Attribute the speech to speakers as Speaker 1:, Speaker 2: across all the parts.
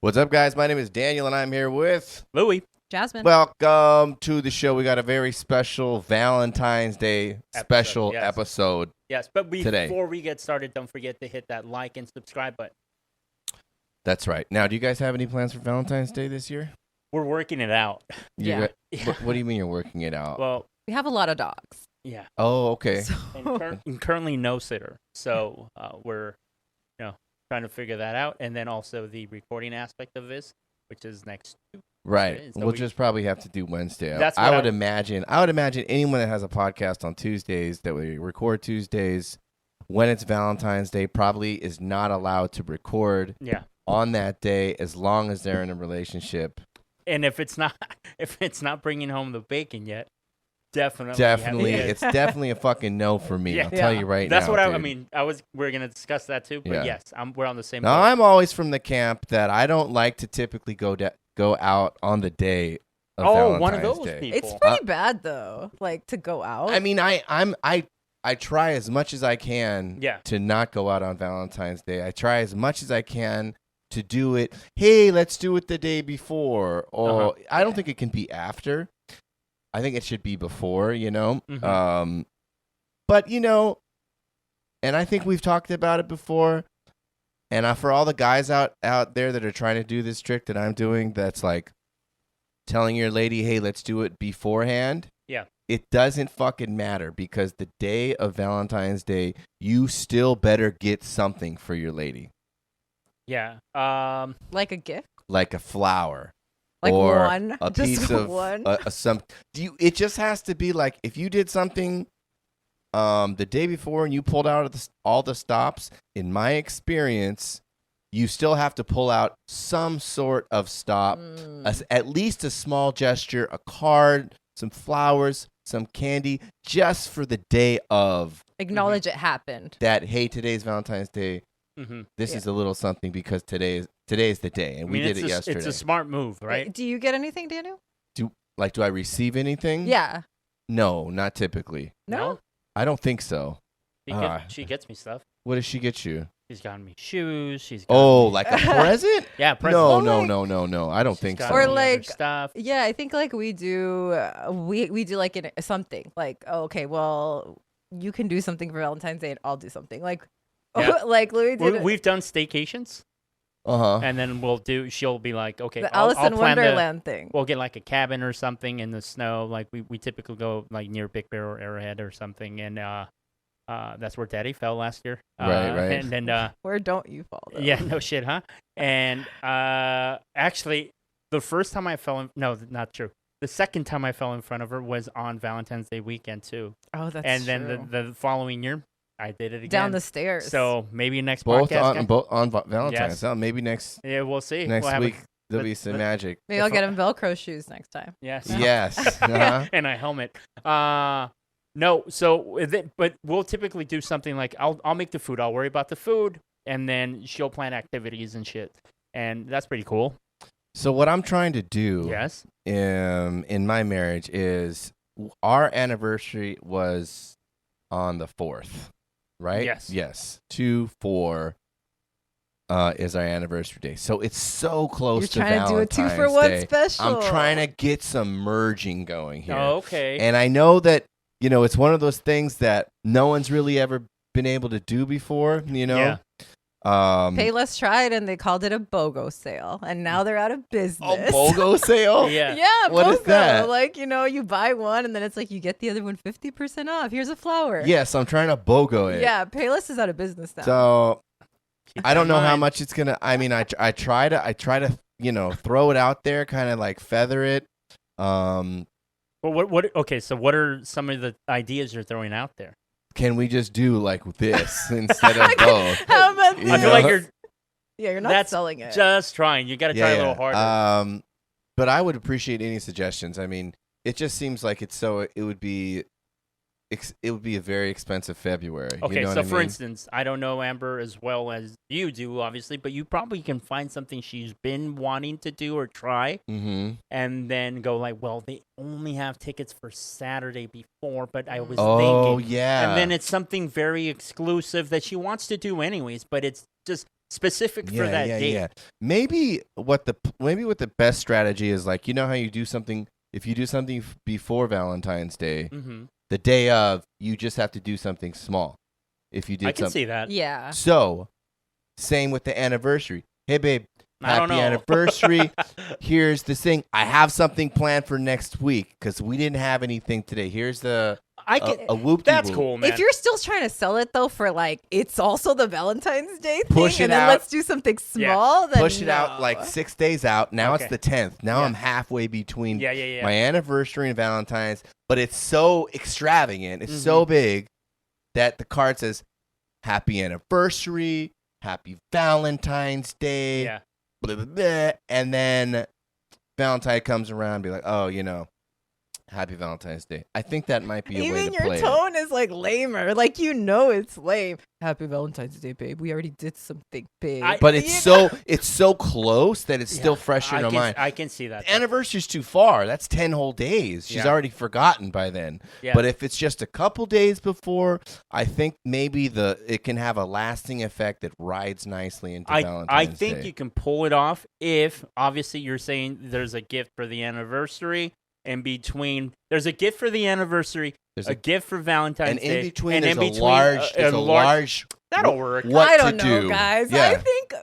Speaker 1: What's up, guys? My name is Daniel, and I'm here with
Speaker 2: Louie.
Speaker 3: Jasmine.
Speaker 1: Welcome to the show. We got a very special Valentine's Day episode.
Speaker 2: Yes, but
Speaker 1: today.
Speaker 2: Before we get started, don't forget to hit that like and subscribe button.
Speaker 1: That's right. Now, do you guys have any plans for Valentine's Day this year?
Speaker 2: We're working it out.
Speaker 1: What do you mean you're working it out?
Speaker 2: Well,
Speaker 3: we have a lot of dogs.
Speaker 2: Yeah.
Speaker 1: Oh, okay.
Speaker 3: So...
Speaker 2: And currently no sitter, so we're trying to figure that out, and then also the recording aspect of this, which is next Tuesday.
Speaker 1: Right.
Speaker 2: So
Speaker 1: we'll just probably have to do Wednesday.
Speaker 2: That's
Speaker 1: I would imagine anyone that has a podcast on Tuesdays that we record Tuesdays when it's Valentine's Day probably is not allowed to record on that day as long as they're in a relationship.
Speaker 2: And if it's not bringing home the bacon yet, definitely
Speaker 1: it's definitely a fucking no for me. I'll tell you right now.
Speaker 2: That's what I mean. We're gonna discuss that too, but yes, we're on the same.
Speaker 1: Now I'm always from the camp that I don't like to typically go out on the day of Valentine's
Speaker 2: one of those
Speaker 1: Day.
Speaker 2: people.
Speaker 3: It's pretty bad though, like to go out.
Speaker 1: I mean, I try as much as I can to not go out on Valentine's Day. I try as much as I can to do it. Hey, let's do it the day before, or I don't think it can be after. I think it should be before,
Speaker 2: Mm-hmm.
Speaker 1: But, and I think we've talked about it before. And for all the guys out there that are trying to do this trick that I'm doing, that's like telling your lady, hey, let's do it beforehand.
Speaker 2: Yeah.
Speaker 1: It doesn't fucking matter because the day of Valentine's Day, you still better get something for your lady.
Speaker 2: Yeah.
Speaker 3: Like a gift?
Speaker 1: Like a flower.
Speaker 3: Like
Speaker 1: or
Speaker 3: one,
Speaker 1: a
Speaker 3: just
Speaker 1: piece of
Speaker 3: one.
Speaker 1: It just has to be like if you did something the day before and you pulled out all the stops. In my experience, you still have to pull out some sort of stop, at least a small gesture, a card, some flowers, some candy, just for the day of.
Speaker 3: Acknowledge it happened.
Speaker 1: That hey, today's Valentine's Day. This is a little something because today is the day, and we did it yesterday.
Speaker 2: It's a smart move, right?
Speaker 3: Do you get anything, Daniel?
Speaker 1: Do I receive anything?
Speaker 3: Yeah.
Speaker 1: No, not typically.
Speaker 3: No?
Speaker 1: I don't think so.
Speaker 2: She gets me stuff.
Speaker 1: What does she get you?
Speaker 2: She's gotten me shoes. She's gotten me...
Speaker 1: like a present?
Speaker 2: Yeah, present.
Speaker 1: No. I don't think so.
Speaker 3: Or like
Speaker 2: stuff.
Speaker 3: Yeah, I think like we do. We do like something like okay, well, you can do something for Valentine's Day, and I'll do something like.
Speaker 2: Yeah.
Speaker 3: Like Louis did.
Speaker 2: We've done staycations. And then she'll be like, okay,
Speaker 3: the
Speaker 2: I'll
Speaker 3: Alice in
Speaker 2: plan
Speaker 3: Wonderland thing.
Speaker 2: We'll get like a cabin or something in the snow. Like we typically go like near Big Bear or Arrowhead or something. And that's where Daddy fell last year.
Speaker 1: Right.
Speaker 2: And then
Speaker 3: where don't you fall, though?
Speaker 2: Yeah, no shit, huh? And actually, the first time I fell in, no, not true. The second time I fell in front of her was on Valentine's Day weekend too.
Speaker 3: Oh, that's
Speaker 2: and
Speaker 3: true.
Speaker 2: then the following year, I did it again.
Speaker 3: Down the stairs.
Speaker 2: So maybe next
Speaker 1: both
Speaker 2: podcast.
Speaker 1: on Valentine's. Yes. Maybe next.
Speaker 2: Yeah, we'll see.
Speaker 1: Next week there'll be some magic.
Speaker 3: Maybe I'll get him Velcro shoes next time.
Speaker 2: Yes.
Speaker 1: Yes.
Speaker 2: And a helmet. No. So, but we'll typically do something like I'll make the food. I'll worry about the food, and then she'll plan activities and shit, and that's pretty cool.
Speaker 1: So what I'm trying to do,
Speaker 2: yes,
Speaker 1: in my marriage is our anniversary was on the 4th. Right? Yes. 2/4 is our anniversary day. So it's so close to Valentine's Day.
Speaker 3: You're trying to do a 2-for-1 special.
Speaker 1: I'm trying to get some merging going here.
Speaker 2: Oh, okay.
Speaker 1: And I know that, it's one of those things that no one's really ever been able to do before,
Speaker 2: Yeah.
Speaker 3: Payless tried and they called it a BOGO sale, and now they're out of business.
Speaker 1: A BOGO sale?
Speaker 2: Yeah.
Speaker 3: Yeah,
Speaker 1: what
Speaker 3: BOGO.
Speaker 1: Is that?
Speaker 3: Like, you buy one and then it's like you get the other one 50% off. Here's a flower.
Speaker 1: Yes, I'm trying to BOGO it.
Speaker 3: Yeah, Payless is out of business now.
Speaker 1: So I don't know how much it's gonna. I mean, I try to throw it out there, kind of like feather it.
Speaker 2: Well, what? Okay, so what are some of the ideas you're throwing out there?
Speaker 1: Can we just do like this instead of both?
Speaker 3: How about this?
Speaker 2: I feel like
Speaker 3: you're not selling it.
Speaker 2: Just trying. You got to try a little harder.
Speaker 1: But I would appreciate any suggestions. I mean, it just seems like it would be a very expensive February.
Speaker 2: Okay,
Speaker 1: so
Speaker 2: for instance, I don't know Amber as well as you do, obviously, but you probably can find something she's been wanting to do or try, and then go like, well, they only have tickets for Saturday before, but I was thinking.
Speaker 1: Oh, yeah.
Speaker 2: And then it's something very exclusive that she wants to do anyways, but it's just specific for that date.
Speaker 1: Yeah. Maybe what the best strategy is, like, you know how you do something, if you do something before Valentine's Day, the day of, you just have to do something small. If you did
Speaker 2: I can see that.
Speaker 3: Yeah.
Speaker 1: So, same with the anniversary. Hey, babe,
Speaker 2: I don't
Speaker 1: happy
Speaker 2: know.
Speaker 1: anniversary. Here's the thing. I have something planned for next week because we didn't have anything today. Here's a whoop.
Speaker 2: That's cool, man.
Speaker 3: If you're still trying to sell it though for like it's also the Valentine's Day thing,
Speaker 1: Push it
Speaker 3: and then
Speaker 1: out.
Speaker 3: let's do something small. Then
Speaker 1: Push it out like 6 days out. Now it's the 10th. Now
Speaker 2: Yeah.
Speaker 1: I'm halfway between
Speaker 2: Yeah.
Speaker 1: my anniversary and Valentine's, but it's so extravagant. It's so big that the card says happy anniversary, happy Valentine's Day,
Speaker 2: Yeah.
Speaker 1: blah, blah, blah. And then Valentine comes around and be like, oh, happy Valentine's Day. I think that might be a way
Speaker 3: Even
Speaker 1: to
Speaker 3: your
Speaker 1: play
Speaker 3: tone is like lamer. Like it's lame. Happy Valentine's Day, babe. We already did something big.
Speaker 1: But it's so close that it's still fresh in our mind.
Speaker 2: I can see that.
Speaker 1: The anniversary's too far. That's 10 whole days. She's already forgotten by then.
Speaker 2: Yeah.
Speaker 1: But if it's just a couple days before, I think maybe it can have a lasting effect that rides nicely into Valentine's Day.
Speaker 2: I think you can pull it off if, obviously, you're saying there's a gift for the anniversary. In between, there's a gift for the anniversary, there's a gift for Valentine's Day,
Speaker 1: and in between,
Speaker 2: and
Speaker 1: there's a large.
Speaker 2: That'll work.
Speaker 3: I don't know, guys.
Speaker 1: Yeah.
Speaker 3: I think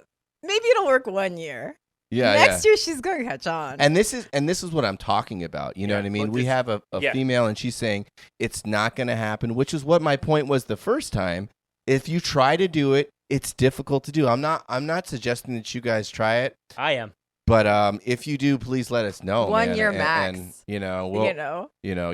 Speaker 3: maybe it'll work 1 year.
Speaker 1: Yeah,
Speaker 3: Next year she's going to catch on.
Speaker 1: And this is what I'm talking about. You know what I mean? We have a female, and she's saying it's not going to happen, which is what my point was the first time. If you try to do it, it's difficult to do. I'm not suggesting that you guys try it.
Speaker 2: I am.
Speaker 1: But if you do, please let us know.
Speaker 3: 1
Speaker 1: man.
Speaker 3: year max.
Speaker 1: And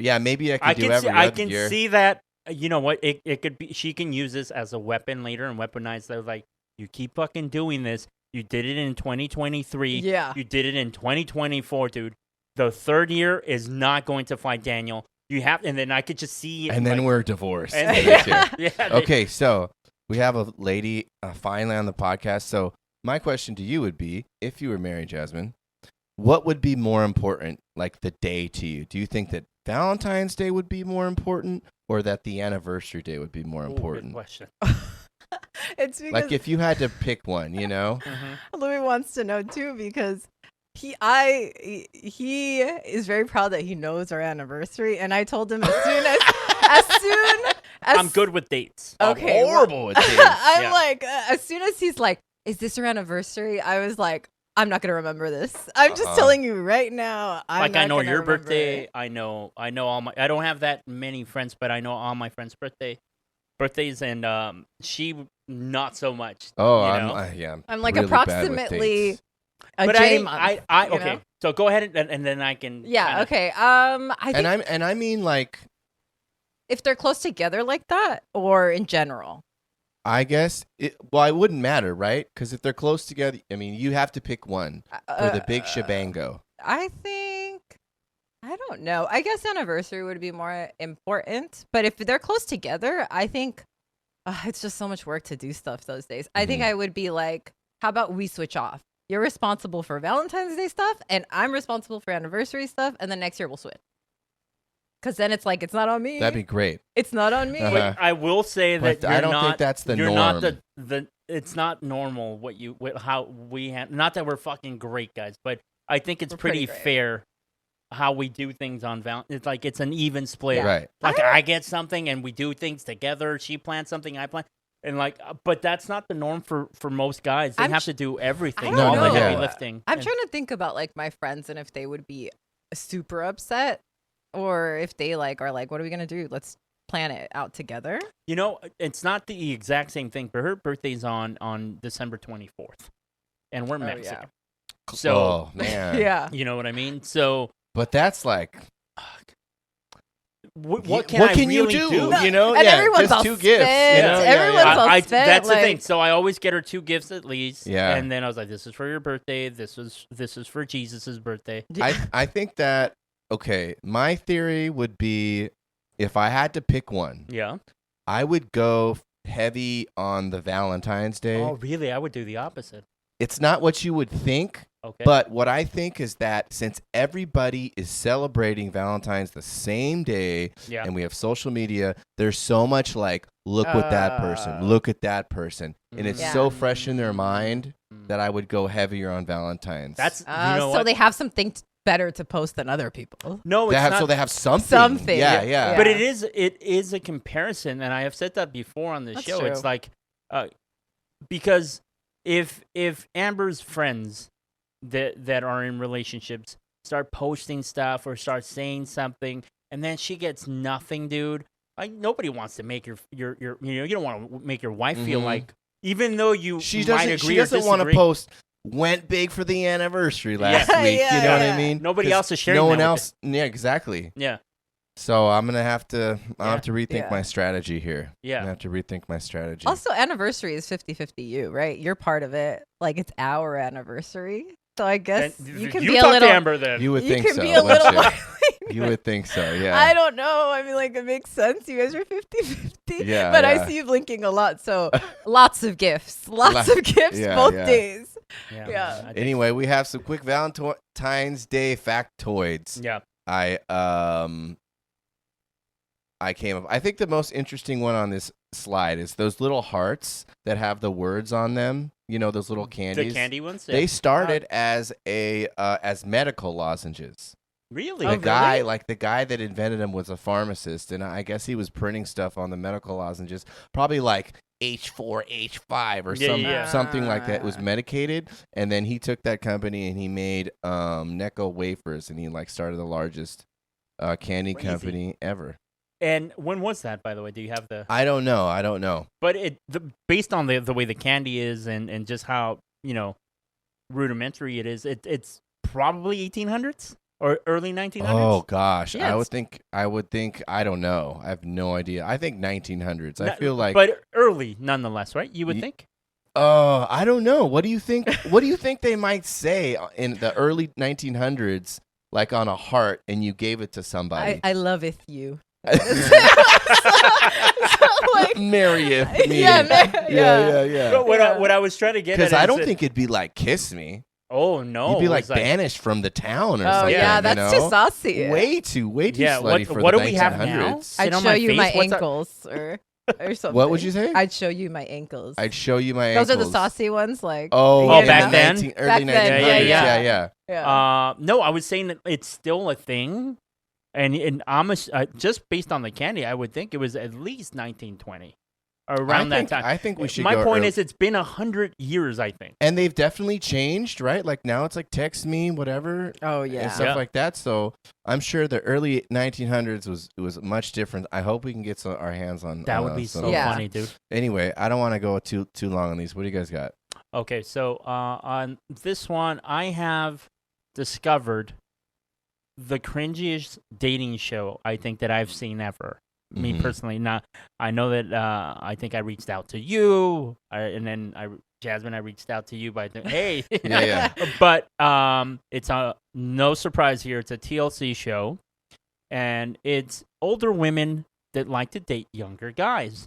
Speaker 1: yeah, maybe I can do every
Speaker 2: I
Speaker 1: other
Speaker 2: can
Speaker 1: year.
Speaker 2: see that. You know what? It could be. She can use this as a weapon later and weaponize that. Like, you keep fucking doing this. You did it in 2023.
Speaker 3: Yeah.
Speaker 2: You did it in 2024, dude. The third year is not going to fly, Daniel. You have, and then I could just see.
Speaker 1: And then we're divorced.
Speaker 2: Yeah.
Speaker 1: Okay, so we have a lady finally on the podcast. So my question to you would be, if you were married, Jasmine, what would be more important, like the day to you? Do you think that Valentine's Day would be more important, or that the anniversary day would be more important?
Speaker 2: Good question.
Speaker 3: It's because
Speaker 1: Like if you had to pick one,
Speaker 3: Louis wants to know too, because he is very proud that he knows our anniversary, and I told him as soon as
Speaker 2: I'm good with dates.
Speaker 3: Okay,
Speaker 1: I'm horrible with dates.
Speaker 3: I'm like, as soon as he's like, is this your anniversary? I was like, I'm not gonna remember this. I'm just telling you right now.
Speaker 2: I know your birthday. I know all my. I don't have that many friends, but I know all my friends' birthdays, and she not so much.
Speaker 1: Oh,
Speaker 3: I'm like
Speaker 1: really
Speaker 3: approximately a
Speaker 2: but
Speaker 3: J month.
Speaker 2: Okay. So go ahead and then I can.
Speaker 3: Yeah. Okay. I think
Speaker 1: I mean like,
Speaker 3: if they're close together like that, or in general.
Speaker 1: I guess it wouldn't matter, right? Because if they're close together, I mean, you have to pick one for the big shebango.
Speaker 3: I don't know. I guess anniversary would be more important. But if they're close together, I think it's just so much work to do stuff those days. I think I would be like, how about we switch off? You're responsible for Valentine's Day stuff, and I'm responsible for anniversary stuff, and then next year we'll switch. Because then it's like, it's not on me.
Speaker 1: That'd be great.
Speaker 3: It's not on me.
Speaker 2: But I will say that
Speaker 1: I don't think that's the norm.
Speaker 2: Not it's not normal how we have. Not that we're fucking great guys, but I think it's pretty fair how we do things on Valentine's. It's like it's an even split.
Speaker 3: Yeah.
Speaker 1: Right.
Speaker 2: Like I get something and we do things together. She plans something, I plan. And like, but that's not the norm for most guys. They have to do everything,
Speaker 3: I don't
Speaker 2: all the
Speaker 3: know.
Speaker 2: heavy lifting.
Speaker 3: I'm trying to think about like my friends and if they would be super upset, or if they like are like, what are we gonna do? Let's plan it out together.
Speaker 2: You know, it's not the exact same thing, but her birthday's on December 24th, and we're Mexican.
Speaker 3: Yeah.
Speaker 2: So,
Speaker 1: oh man,
Speaker 3: Yeah.
Speaker 2: you know what I mean. So,
Speaker 1: but that's like,
Speaker 2: what can
Speaker 1: you
Speaker 2: really
Speaker 1: do?
Speaker 3: No,
Speaker 1: You know,
Speaker 3: and everyone's
Speaker 1: just
Speaker 3: all
Speaker 1: 2 gifts.
Speaker 3: spent.
Speaker 1: You know?
Speaker 3: Everyone's all
Speaker 2: that's
Speaker 3: spent,
Speaker 2: the thing.
Speaker 3: like-
Speaker 2: So I always get her 2 gifts at least.
Speaker 1: Yeah.
Speaker 2: And then I was like, "This is for your birthday. This is for Jesus's birthday."
Speaker 1: I think that my theory would be, if I had to pick one,
Speaker 2: Yeah.
Speaker 1: I would go heavy on the Valentine's Day.
Speaker 2: Oh, really? I would do the opposite.
Speaker 1: It's not what you would think,
Speaker 2: Okay.
Speaker 1: But what I think is that since everybody is celebrating Valentine's the same day, and we have social media, there's so much like, look what that person, look at that person. And it's so fresh in their mind that I would go heavier on Valentine's.
Speaker 2: That's
Speaker 3: so they have something better to post than other people.
Speaker 2: No, it's not.
Speaker 1: So they have something.
Speaker 3: Something.
Speaker 1: Yeah.
Speaker 2: But it is a comparison, and I have said that before on the show.
Speaker 3: True.
Speaker 2: It's like, because if Amber's friends that are in relationships start posting stuff or start saying something, and then she gets nothing, dude. Like, nobody wants to make your you don't want to make your wife feel like, even though she doesn't
Speaker 1: want to post went big for the anniversary last week. You know what I mean?
Speaker 2: Nobody else is sharing.
Speaker 1: No one else. Yeah, exactly.
Speaker 2: Yeah.
Speaker 1: So I'm gonna have to. I'll have to rethink my strategy here.
Speaker 2: Yeah.
Speaker 1: I have to rethink my strategy.
Speaker 3: Also, anniversary is 50-50 you, right? You're part of it. Like, it's our anniversary. So I guess you can be a little.
Speaker 2: To Amber, then.
Speaker 1: You would think so.
Speaker 3: You can be a little more.
Speaker 1: You would think so, yeah.
Speaker 3: I don't know. I mean, like, it makes sense. You guys are 50-50.
Speaker 1: Yeah.
Speaker 3: But I see you blinking a lot. So lots of gifts. Lots of gifts both days. Yeah.
Speaker 1: Anyway, we have some quick Valentine's Day factoids.
Speaker 2: Yeah.
Speaker 1: I think the most interesting one on this slide is those little hearts that have the words on them. You know, those little candies.
Speaker 2: The candy ones?
Speaker 1: They started as medical lozenges.
Speaker 2: Really?
Speaker 1: The guy that invented them was a pharmacist, and I guess he was printing stuff on the medical lozenges, probably like H4, H5 or something like that. It was medicated, and then he took that company and he made Necco wafers, and he like started the largest candy company ever.
Speaker 2: And when was that, by the way? Do you have the?
Speaker 1: I don't know.
Speaker 2: But based on the way the candy is and just how rudimentary it is, it's probably 1800s or early 1900s.
Speaker 1: Oh gosh,
Speaker 3: yeah,
Speaker 1: I would think. I don't know. I have no idea. I think 1900s. I feel like,
Speaker 2: but early nonetheless, right? You would think.
Speaker 1: I don't know. What do you think? What do you think they might say in the early 1900s, like on a heart, and you gave it to somebody?
Speaker 3: I loveth you.
Speaker 1: Marryeth me.
Speaker 3: Yeah.
Speaker 2: But what I was trying to get at,
Speaker 1: because I don't think it'd be like kiss me.
Speaker 2: Oh no,
Speaker 1: you'd be like banished from the town or something.
Speaker 3: Oh yeah, that's too saucy.
Speaker 1: Way too slutty for
Speaker 2: what
Speaker 1: the
Speaker 2: do we
Speaker 1: 1900s.
Speaker 2: have now?
Speaker 3: I'd show you my ankles or something.
Speaker 1: What would you say?
Speaker 3: I'd show you my ankles.
Speaker 1: I'd show you my ankles.
Speaker 3: Those are the saucy ones, like.
Speaker 2: Back then,
Speaker 1: early 1900s.
Speaker 2: Yeah. No, I was saying that it's still a thing. And I'm just based on the candy, I would think it was at least 1920, around that time.
Speaker 1: I think we should.
Speaker 2: My point is, it's been 100 years, I think,
Speaker 1: and they've definitely changed, right? Like now, it's like text me, whatever.
Speaker 3: Oh yeah,
Speaker 1: and stuff like that. So I'm sure the early 1900s was much different. I hope we can get our hands on
Speaker 2: that. Would be so funny, dude.
Speaker 1: Anyway, I don't want to go too long on these. What do you guys got?
Speaker 2: Okay, so on this one, I have discovered the cringiest dating show I think that I've seen ever. Me personally. Now, I know that I think I reached out to you, and then Jasmine, I reached out to you by hey.
Speaker 1: yeah.
Speaker 2: But it's no surprise here. It's a TLC show, and it's older women that like to date younger guys.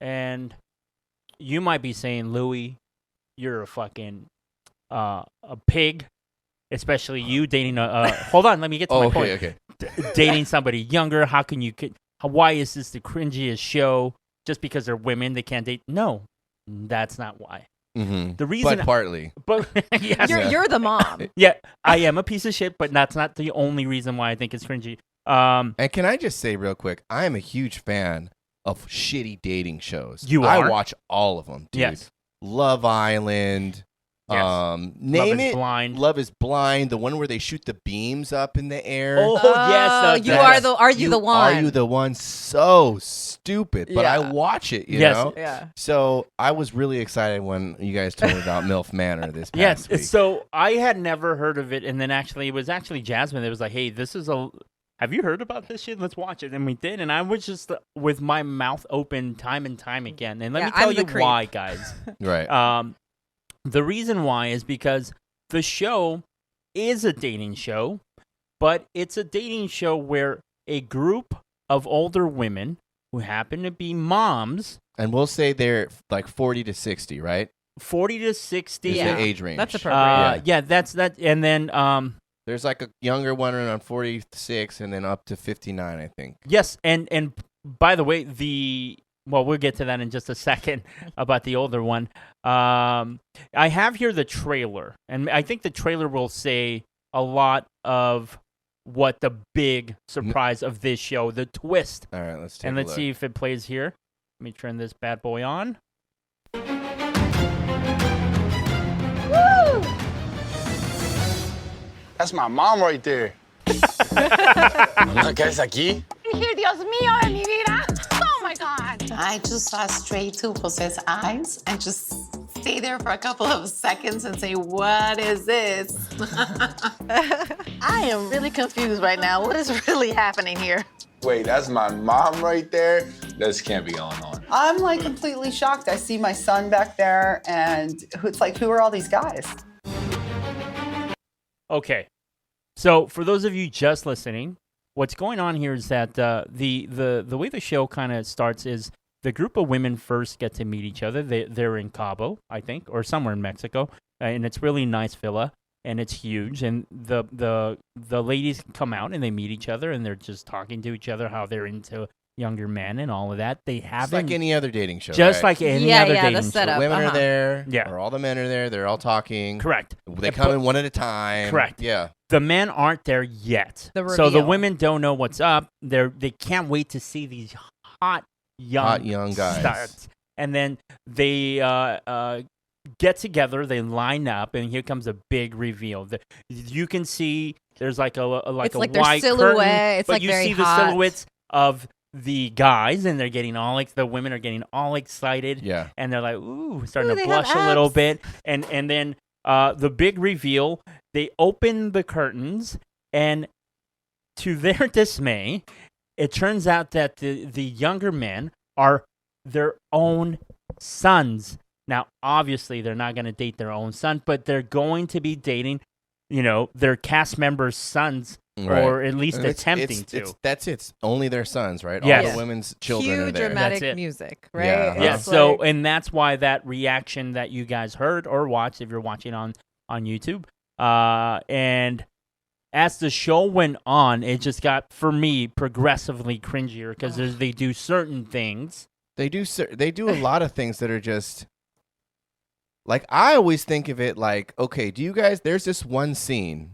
Speaker 2: And you might be saying, Louis, you're a fucking a pig. Especially you dating hold on, let me get to my point.
Speaker 1: Okay.
Speaker 2: Dating somebody younger, how can you? Why is this the cringiest show? Just because they're women, they can't date? No, that's not why. The reason,
Speaker 1: but partly,
Speaker 2: but yes.
Speaker 3: You're the mom.
Speaker 2: Yeah, I am a piece of shit, but that's not the only reason why I think it's cringy.
Speaker 1: And can I just say real quick, I am a huge fan of shitty dating shows.
Speaker 2: You are?
Speaker 1: I watch all of them, dude.
Speaker 2: Yes.
Speaker 1: Love Island.
Speaker 2: Yes.
Speaker 1: Name it.
Speaker 2: Blind.
Speaker 1: Love is Blind. The one where they shoot the beams up in the air.
Speaker 2: Oh yes.
Speaker 3: Are you the one?
Speaker 1: Are you the one? So stupid, but I watch it. You know.
Speaker 3: Yeah.
Speaker 1: So I was really excited when you guys told me about Milf Manor this past week.
Speaker 2: So I had never heard of it, and then it was Jasmine that was like, "Hey, this is have you heard about this shit? Let's watch it." And we did, and I was just with my mouth open time and time again. And let me tell you why, guys.
Speaker 1: Right.
Speaker 2: The reason why is because the show is a dating show, but it's a dating show where a group of older women who happen to be moms.
Speaker 1: And we'll say they're like 40 to 60, right?
Speaker 2: 40 to 60
Speaker 1: is
Speaker 3: Yeah.
Speaker 1: the age range.
Speaker 3: That's appropriate.
Speaker 2: yeah, that's that. And then
Speaker 1: There's like a younger one around 46 and then up to 59, I think.
Speaker 2: yes, and by the way, we'll get to that in just a second about the older one. I have here the trailer, and I think the trailer will say a lot of what the big surprise of this show, the twist.
Speaker 1: All right, let's take
Speaker 2: And
Speaker 1: a
Speaker 2: let's
Speaker 1: look.
Speaker 2: see if it plays here. Let me turn this bad boy on.
Speaker 4: That's my mom right there. ¿Qué es aquí?
Speaker 5: Dios mío de mi vida. Oh my God.
Speaker 6: I just saw straight to possess eyes and just stay there for a couple of seconds and say, what is this?
Speaker 5: I am really confused right now. What is really happening here?
Speaker 4: Wait, that's my mom right there? This can't be going on.
Speaker 7: I'm like completely shocked. I see my son back there, and it's like, who are all these guys?
Speaker 2: Okay, so for those of you just listening, what's going on here is that the way the show kind of starts is the group of women first get to meet each other. They're in Cabo, I think, or somewhere in Mexico, and it's really nice villa, and it's huge. And the ladies come out and they meet each other, and they're just talking to each other how they're into younger men and all of that. They
Speaker 1: Just
Speaker 2: haven't
Speaker 1: like any other dating show.
Speaker 2: just
Speaker 1: right?
Speaker 2: like any
Speaker 3: Yeah,
Speaker 2: other
Speaker 3: yeah, the
Speaker 2: dating show.
Speaker 3: setup.
Speaker 1: Women are
Speaker 3: Uh-huh.
Speaker 1: there.
Speaker 2: Yeah.
Speaker 1: Or all the men are there. They're all talking.
Speaker 2: Correct.
Speaker 1: They come in one at a time.
Speaker 2: Correct.
Speaker 1: Yeah.
Speaker 2: The men aren't there yet.
Speaker 3: The
Speaker 2: So the
Speaker 3: reveal.
Speaker 2: women don't know what's up. They can't wait to see these hot young
Speaker 1: guys.
Speaker 2: starts. And then they get together, they line up, and here comes a big reveal. You can see there's like a
Speaker 3: It's
Speaker 2: a
Speaker 3: like their
Speaker 2: white
Speaker 3: silhouette.
Speaker 2: curtain,
Speaker 3: It's
Speaker 2: but
Speaker 3: like
Speaker 2: you
Speaker 3: very
Speaker 2: see
Speaker 3: hot.
Speaker 2: the silhouettes of the guys, and they're getting all the women are getting all excited.
Speaker 1: Yeah.
Speaker 2: And they're like, ooh, starting
Speaker 3: Ooh,
Speaker 2: to
Speaker 3: they have
Speaker 2: blush a little
Speaker 3: abs.
Speaker 2: bit. And then the big reveal, they open the curtains, and to their dismay, it turns out that the younger men are their own sons. Now, obviously, they're not going to date their own son, but they're going to be dating, their cast members' sons,
Speaker 1: Right.
Speaker 2: or at least
Speaker 1: And
Speaker 2: attempting to.
Speaker 1: That's it. It's only their sons, right?
Speaker 2: Yes.
Speaker 1: All the women's children
Speaker 3: Cue
Speaker 1: are there.
Speaker 3: dramatic
Speaker 2: That's it.
Speaker 3: music, right?
Speaker 1: Yeah, uh-huh.
Speaker 2: Yeah,
Speaker 3: It's
Speaker 2: so
Speaker 3: like-
Speaker 2: and that's why that reaction that you guys heard or watched, if you're watching on YouTube, and as the show went on, it just got, for me, progressively cringier because they do certain things.
Speaker 1: They do a lot of things that are just like, I always think of it like, okay, do you guys, there's this one scene,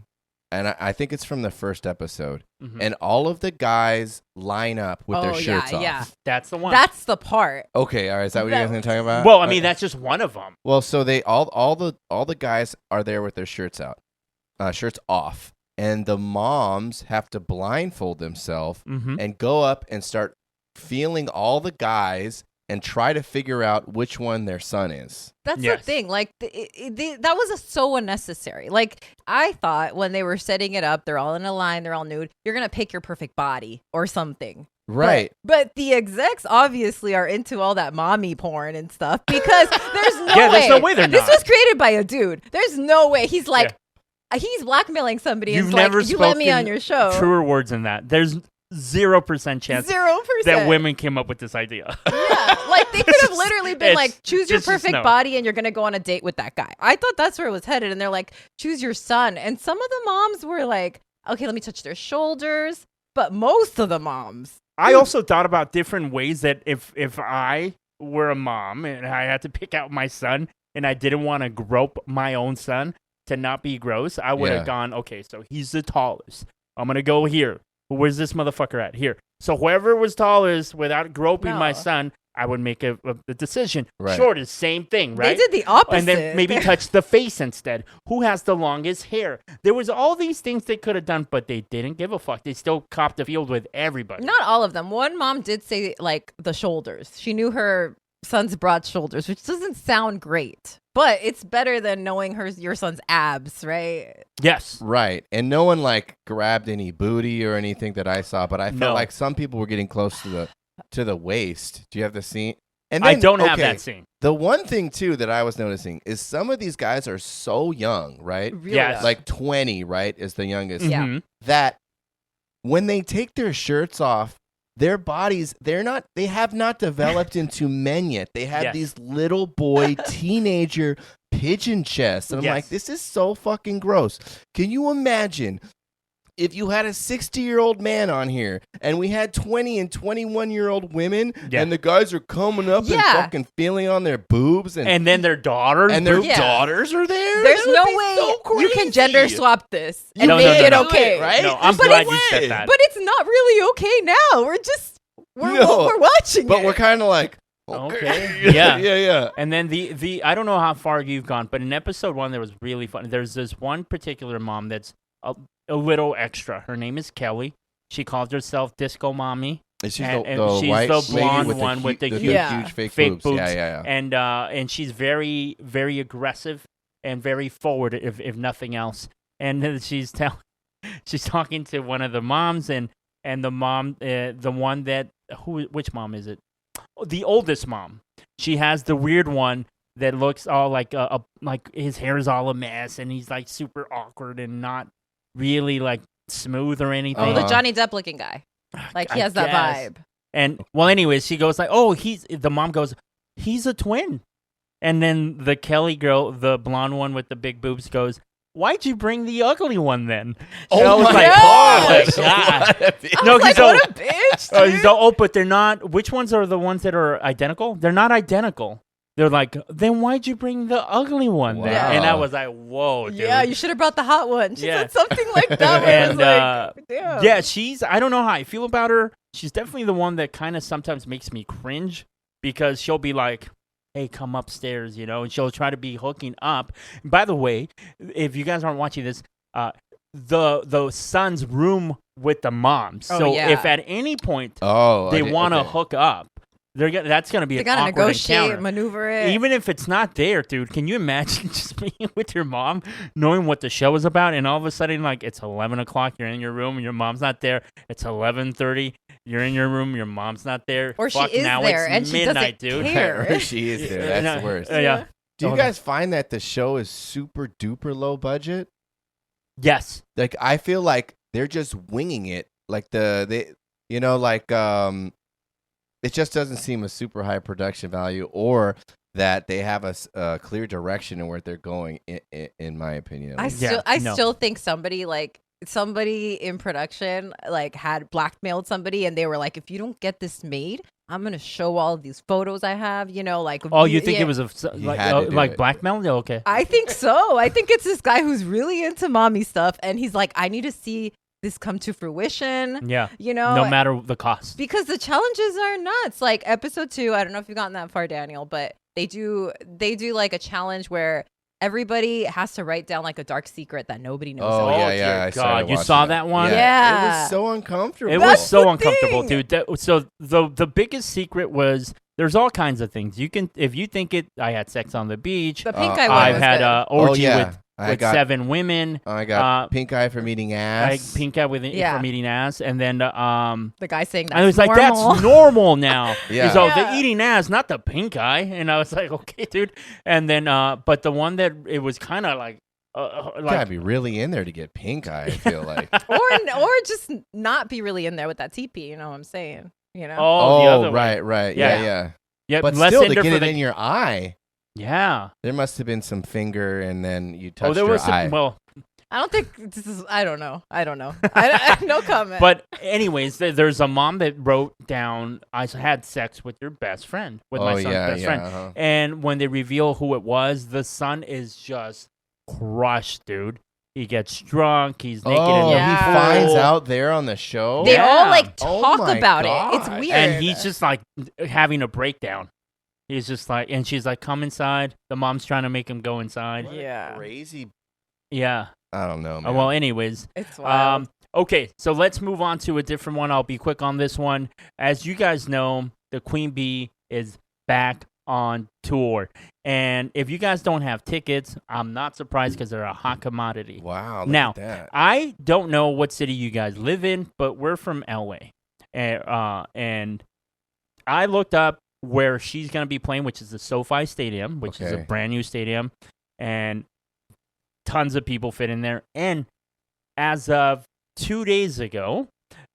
Speaker 1: and I think it's from the first episode,
Speaker 2: Mhm.
Speaker 1: and all of the guys line up with their
Speaker 3: Oh,
Speaker 1: shirts
Speaker 3: yeah,
Speaker 1: off.
Speaker 3: yeah.
Speaker 2: That's the one.
Speaker 3: That's the part.
Speaker 1: Okay, all right, is that what you guys going to talk about?
Speaker 2: well, I mean, that's just one of them.
Speaker 1: Well, so they all the guys are there with their shirts out, shirts off, and the moms have to blindfold themselves
Speaker 2: Mm-hmm.
Speaker 1: and go up and start feeling all the guys and try to figure out which one their son is.
Speaker 3: That's
Speaker 2: Yes.
Speaker 3: the thing. Like, that was so unnecessary. Like, I thought when they were setting it up, they're all in a line, they're all nude. You're going to pick your perfect body or something.
Speaker 1: Right.
Speaker 3: But the execs obviously are into all that mommy porn and stuff because there's no
Speaker 2: Yeah,
Speaker 3: way.
Speaker 2: there's no way they're
Speaker 3: This
Speaker 2: not.
Speaker 3: was created by a dude. There's no way. He's like, he's blackmailling somebody.
Speaker 2: You've
Speaker 3: and
Speaker 2: never
Speaker 3: like, you let me
Speaker 2: spoken
Speaker 3: on your show.
Speaker 2: Truer words than that. There's 0% chance
Speaker 3: 0%.
Speaker 2: that women came up with this idea.
Speaker 3: Yeah, like they could have literally been
Speaker 2: It's
Speaker 3: like, choose your
Speaker 2: just
Speaker 3: perfect
Speaker 2: no.
Speaker 3: body and you're going to go on a date with that guy. I thought that's where it was headed. And they're like, choose your son. And some of the moms were like, okay, let me touch their shoulders. But most of the moms.
Speaker 2: I also thought about different ways that if I were a mom and I had to pick out my son and I didn't want to grope my own son to not be gross, I would have
Speaker 1: Yeah.
Speaker 2: gone, okay, so he's the tallest. I'm going to go here. Where's this motherfucker at? Here. So whoever was tallest without groping my
Speaker 3: No.
Speaker 2: son, I would make a decision.
Speaker 1: Right.
Speaker 2: Shortest, same thing, right?
Speaker 3: They did the opposite.
Speaker 2: And then maybe
Speaker 3: They're-
Speaker 2: touch the face instead. Who has the longest hair? There was all these things they could have done, but they didn't give a fuck. They still copped the field with everybody.
Speaker 3: Not all of them. One mom did say like the shoulders. She knew her son's broad shoulders, which doesn't sound great. But it's better than knowing your son's abs, right?
Speaker 2: Yes.
Speaker 1: Right. And no one like grabbed any booty or anything that I saw, but I felt
Speaker 2: No.
Speaker 1: like some people were getting close to the waist. Do you have the scene? And
Speaker 2: I
Speaker 1: then,
Speaker 2: don't have
Speaker 1: okay,
Speaker 2: that scene.
Speaker 1: The one thing too that I was noticing is some of these guys are so young, right?
Speaker 3: Really
Speaker 2: Yes.
Speaker 3: young.
Speaker 1: Like 20, right, is the youngest.
Speaker 3: Yeah.
Speaker 2: Mhm.
Speaker 1: That when they take their shirts off, their bodies, they have not developed into men yet. They have
Speaker 2: Yes.
Speaker 1: these little boy teenager pigeon chests. And I'm
Speaker 2: Yes.
Speaker 1: like, this is so fucking gross. Can you imagine if you had a 60-year-old man on here and we had 20 and 21-year-old women and the guys are coming up and fucking feeling on their boobs
Speaker 2: and then their daughters
Speaker 1: and their daughters are there?
Speaker 3: There's
Speaker 1: That would
Speaker 3: no
Speaker 1: be
Speaker 3: way
Speaker 1: so
Speaker 3: you can
Speaker 1: crazy.
Speaker 3: gender swap this and
Speaker 2: No,
Speaker 3: make
Speaker 2: no,
Speaker 3: it
Speaker 2: no.
Speaker 3: okay,
Speaker 1: right?
Speaker 2: No, I'm
Speaker 3: But
Speaker 2: glad
Speaker 3: it's-
Speaker 2: you said that.
Speaker 3: But it's not really okay now. We're watching
Speaker 1: But
Speaker 3: it.
Speaker 1: we're kind of like,
Speaker 2: Okay. Yeah.
Speaker 1: yeah.
Speaker 2: And then the I don't know how far you've gone, but in episode 1 that was really fun. There's this one particular mom that's a little extra. Her name is Kelly. She calls herself Disco Mommy.
Speaker 1: And she's
Speaker 2: And
Speaker 1: the
Speaker 2: she's
Speaker 1: white
Speaker 2: the
Speaker 1: lady
Speaker 2: blonde
Speaker 1: with
Speaker 2: one with the
Speaker 1: huge fake boobs. Yeah.
Speaker 2: And she's very, very aggressive and very forward, if nothing else. And then she's talking to one of the moms, and the mom, the one that which mom is it? The oldest mom. She has the weird one that looks all like his hair is all a mess, and he's like super awkward and not really like smooth or anything.
Speaker 3: Oh, the Johnny Depp looking guy. Like he
Speaker 2: I
Speaker 3: has that
Speaker 2: guess.
Speaker 3: vibe.
Speaker 2: And well, anyways, she goes like, "Oh, the mom goes, he's a twin." And then the Kelly girl, the blonde one with the big boobs, goes, "Why'd you bring the ugly one then?" And I was like, "Oh my god!"
Speaker 3: No, like, what a bitch, dude.
Speaker 2: Oh, but they're not. Which ones are the ones that are identical? They're not identical. They're like, then why'd you bring the ugly one then?
Speaker 1: Wow.
Speaker 2: And I was like, whoa, dude.
Speaker 3: Yeah, you should have brought the hot one. She
Speaker 2: Yeah.
Speaker 3: said something like that. Where
Speaker 2: And
Speaker 3: I was like, damn.
Speaker 2: yeah, I don't know how I feel about her. She's definitely the one that kind of sometimes makes me cringe because she'll be like, hey, come upstairs, and she'll try to be hooking up. By the way, if you guys aren't watching this, the son's room with the mom.
Speaker 3: Oh,
Speaker 2: So
Speaker 3: yeah.
Speaker 2: if at any point they want to hook up, that's going to be
Speaker 3: They
Speaker 2: an
Speaker 3: gotta
Speaker 2: awkward
Speaker 3: negotiate,
Speaker 2: encounter.
Speaker 3: maneuver it.
Speaker 2: Even if it's not there, dude, can you imagine just being with your mom, knowing what the show is about, and all of a sudden, like, it's 11 o'clock, you're in your room, and your mom's not there. It's 11:30, you're in your room, your mom's not there.
Speaker 3: Or she
Speaker 2: Fuck,
Speaker 3: is
Speaker 2: now
Speaker 3: there,
Speaker 2: it's
Speaker 3: and she
Speaker 2: midnight,
Speaker 3: doesn't
Speaker 2: dude.
Speaker 3: care.
Speaker 1: She is there. That's the worst.
Speaker 2: Yeah.
Speaker 1: Do you guys find that the show is super duper low budget?
Speaker 2: Yes.
Speaker 1: Like, I feel like they're just winging it. Like it just doesn't seem a super high production value, or that they have a clear direction in where they're going. In my opinion,
Speaker 3: I still think somebody in production had blackmailed somebody, and they were like, if you don't get this made, I'm gonna show all of these photos I have.
Speaker 2: Oh, you think it was like blackmail? Yeah, okay.
Speaker 3: I think so. I think it's this guy who's really into mommy stuff, and he's like, I need to see this come to fruition.
Speaker 2: Yeah.
Speaker 3: No
Speaker 2: matter the cost.
Speaker 3: Because the challenges are nuts. Like episode 2, I don't know if you've gotten that far, Daniel, but they do like a challenge where everybody has to write down like a dark secret that nobody knows.
Speaker 1: Oh,
Speaker 3: about.
Speaker 1: yeah.
Speaker 2: God, you saw that one?
Speaker 3: Yeah.
Speaker 1: It was so uncomfortable.
Speaker 2: It was so uncomfortable, dude. So the biggest secret was there's all kinds of things. You can, if you think it, I had sex on the beach.
Speaker 3: The pink eye one
Speaker 2: I've
Speaker 3: was
Speaker 2: had
Speaker 3: good.
Speaker 2: an orgy
Speaker 1: with
Speaker 2: with 7 women.
Speaker 1: I got pink eye from eating ass.
Speaker 2: Pink eye from eating ass, and then
Speaker 3: the guy saying that
Speaker 2: I was
Speaker 3: normal.
Speaker 2: like, that's normal now.
Speaker 1: Yeah.
Speaker 2: So
Speaker 3: Yeah.
Speaker 2: the eating ass, not the pink eye, and I was like, okay, dude. And then, but the one that it was kind of like,
Speaker 1: You gotta be really in there to get pink eye. I feel like.
Speaker 3: or just not be really in there with that TP. You know what I'm saying? The other way.
Speaker 1: right.
Speaker 2: Yeah. Yeah,
Speaker 1: But
Speaker 2: less
Speaker 1: still,
Speaker 2: in
Speaker 1: to
Speaker 2: there
Speaker 1: get
Speaker 2: for
Speaker 1: it
Speaker 2: the-
Speaker 1: in your eye,
Speaker 2: Yeah.
Speaker 1: there must have been some finger, and then you touched
Speaker 2: there
Speaker 1: your
Speaker 2: was
Speaker 1: eye.
Speaker 2: some, well,
Speaker 3: I don't think this is. I don't know. No comment.
Speaker 2: but anyways, there's a mom that wrote down, I had sex with your best friend, with my son's best friend.
Speaker 1: Uh-huh.
Speaker 2: And when they reveal who it was, the son is just crushed, dude. He gets drunk. He's naked in the
Speaker 1: he
Speaker 3: Yeah.
Speaker 2: pool.
Speaker 1: finds out there on the show.
Speaker 3: they all like
Speaker 1: Oh
Speaker 3: talk
Speaker 1: my
Speaker 3: about it. It's
Speaker 1: gosh.
Speaker 3: weird.
Speaker 2: And he's just like having a breakdown. He's just like, and she's like, come inside. The mom's trying to make him go inside.
Speaker 1: What a
Speaker 3: Yeah.
Speaker 1: crazy.
Speaker 2: Yeah.
Speaker 1: I don't know, man.
Speaker 2: Well, anyways.
Speaker 3: It's wild.
Speaker 2: Okay, so let's move on to a different one. I'll be quick on this one. As you guys know, the Queen Bee is back on tour. And if you guys don't have tickets, I'm not surprised because they're a hot commodity.
Speaker 1: Wow. Look
Speaker 2: Now,
Speaker 1: at that.
Speaker 2: I don't know what city you guys live in, but we're from LA. And I looked up where she's going to be playing, which is the SoFi Stadium, which is a
Speaker 1: Okay.
Speaker 2: brand new stadium. And tons of people fit in there. And as of 2 days ago,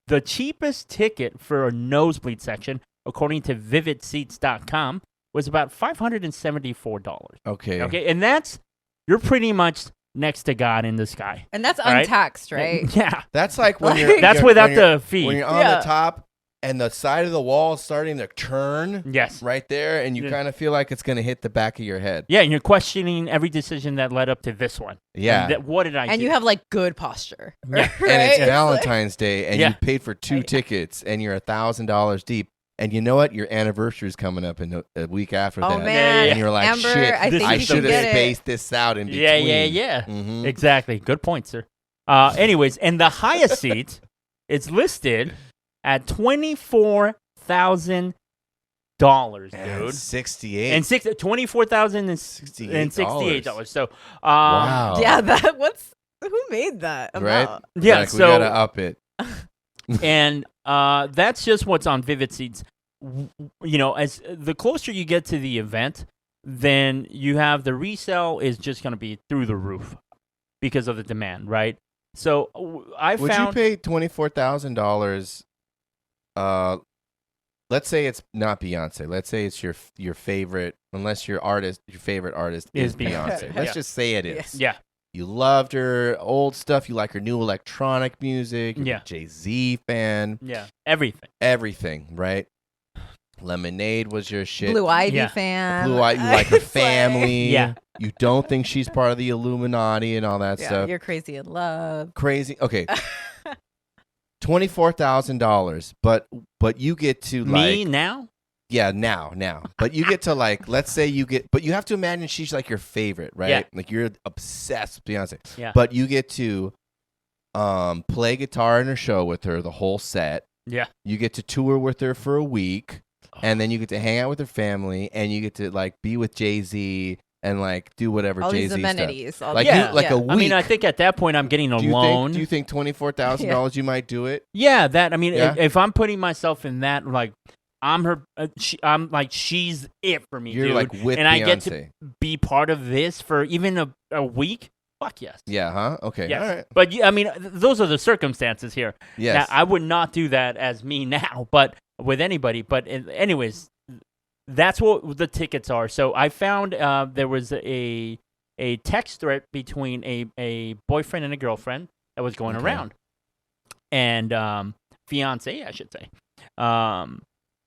Speaker 2: the cheapest ticket for a nosebleed section, according to vividseats.com, was about $574.
Speaker 1: Okay.
Speaker 2: Okay, and you're pretty much next to God in the sky.
Speaker 3: And that's
Speaker 2: Right?
Speaker 3: untaxed, right?
Speaker 2: Yeah.
Speaker 1: That's like when you're.
Speaker 2: That's
Speaker 1: you're-
Speaker 2: without
Speaker 1: when you're-
Speaker 2: the fee.
Speaker 1: When you're on the top and the side of the wall is starting to turn.
Speaker 2: Yes.
Speaker 1: Right there, and you
Speaker 2: Yeah.
Speaker 1: kind of feel like it's going to hit the back of your head.
Speaker 2: Yeah, and you're questioning every decision that led up to this one.
Speaker 1: Yeah.
Speaker 2: And what did I do?
Speaker 3: And you have like good posture.
Speaker 2: Yeah.
Speaker 3: Right?
Speaker 1: And it's
Speaker 3: like-
Speaker 1: Valentine's Day, and
Speaker 2: Yeah.
Speaker 1: you paid for 2 tickets, and you're $1,000 deep. And you know what? Your anniversary is coming up in a week after
Speaker 3: Oh
Speaker 1: that.
Speaker 3: man,
Speaker 1: And you're like,
Speaker 3: Amber,
Speaker 1: shit,
Speaker 3: I think
Speaker 2: This
Speaker 1: I
Speaker 3: you
Speaker 2: is
Speaker 3: should
Speaker 1: should have
Speaker 3: get it.
Speaker 1: spaced this out in between.
Speaker 2: Yeah.
Speaker 1: Mhm.
Speaker 2: Exactly. Good point, sir. Anyways, and the highest seat is listed at $24,000,
Speaker 1: And
Speaker 2: dude.
Speaker 1: 68.
Speaker 2: And $24,068. So,
Speaker 1: wow.
Speaker 3: Yeah, who made that
Speaker 1: Right?
Speaker 3: amount?
Speaker 2: Yeah,
Speaker 1: Like,
Speaker 2: so
Speaker 1: we got to up it.
Speaker 2: and that's just what's on Vivid Seats. As the closer you get to the event, then you have the resale is just going to be through the roof because of the demand, right? So
Speaker 1: Would you pay $24,000? Let's say it's not Beyonce. Let's say it's your favorite, unless your favorite artist is Beyonce. Let's
Speaker 2: Yeah.
Speaker 1: just say it is.
Speaker 2: Yeah.
Speaker 1: You loved her old stuff. You like her new electronic music. You're
Speaker 2: Yeah.
Speaker 1: a Jay-Z fan.
Speaker 2: Yeah. Everything,
Speaker 1: right? Lemonade was your shit.
Speaker 3: Blue Ivy
Speaker 2: Yeah.
Speaker 3: fan.
Speaker 1: Blue Ivy, you like her
Speaker 3: It's
Speaker 1: family.
Speaker 2: Yeah.
Speaker 1: You don't think she's part of the Illuminati and all that
Speaker 3: Yeah,
Speaker 1: stuff.
Speaker 3: you're crazy in love.
Speaker 1: Crazy. Okay. $24,000, but you get to
Speaker 2: Me
Speaker 1: like
Speaker 2: now?
Speaker 1: yeah now, but you get to like let's say but you have to imagine she's like your favorite, right?
Speaker 2: Yeah.
Speaker 1: Like you're obsessed with Beyonce,
Speaker 2: Yeah.
Speaker 1: but you get to play guitar in her show with her the whole set.
Speaker 2: Yeah.
Speaker 1: You get to tour with her for a week, and then you get to hang out with her family, and you get to like be with Jay-Z and like do whatever
Speaker 3: All
Speaker 1: Jay-Z
Speaker 3: these amenities.
Speaker 1: stuff.
Speaker 3: all
Speaker 1: Like
Speaker 3: these-
Speaker 1: you, like a week.
Speaker 2: I mean, I think at that point I'm getting a
Speaker 1: do you
Speaker 2: loan.
Speaker 1: think $24,000 you might do it?
Speaker 2: Yeah, that. I mean,
Speaker 1: Yeah.
Speaker 2: if I'm putting myself in that, like, I'm her. I'm like, she's it for me,
Speaker 1: You're
Speaker 2: dude.
Speaker 1: like with
Speaker 2: and
Speaker 1: Beyonce.
Speaker 2: I get to be part of this for even a week. Fuck yes.
Speaker 1: Yeah, huh? Okay.
Speaker 2: Yes.
Speaker 1: All right.
Speaker 2: But I mean, those are the circumstances here.
Speaker 1: Yes.
Speaker 2: Now, I would not do that as me now, but with anybody. But anyways, that's what the tickets are. So I found there was a text thread between a boyfriend and a girlfriend that was going
Speaker 1: Okay.
Speaker 2: around, and fiance, I should say.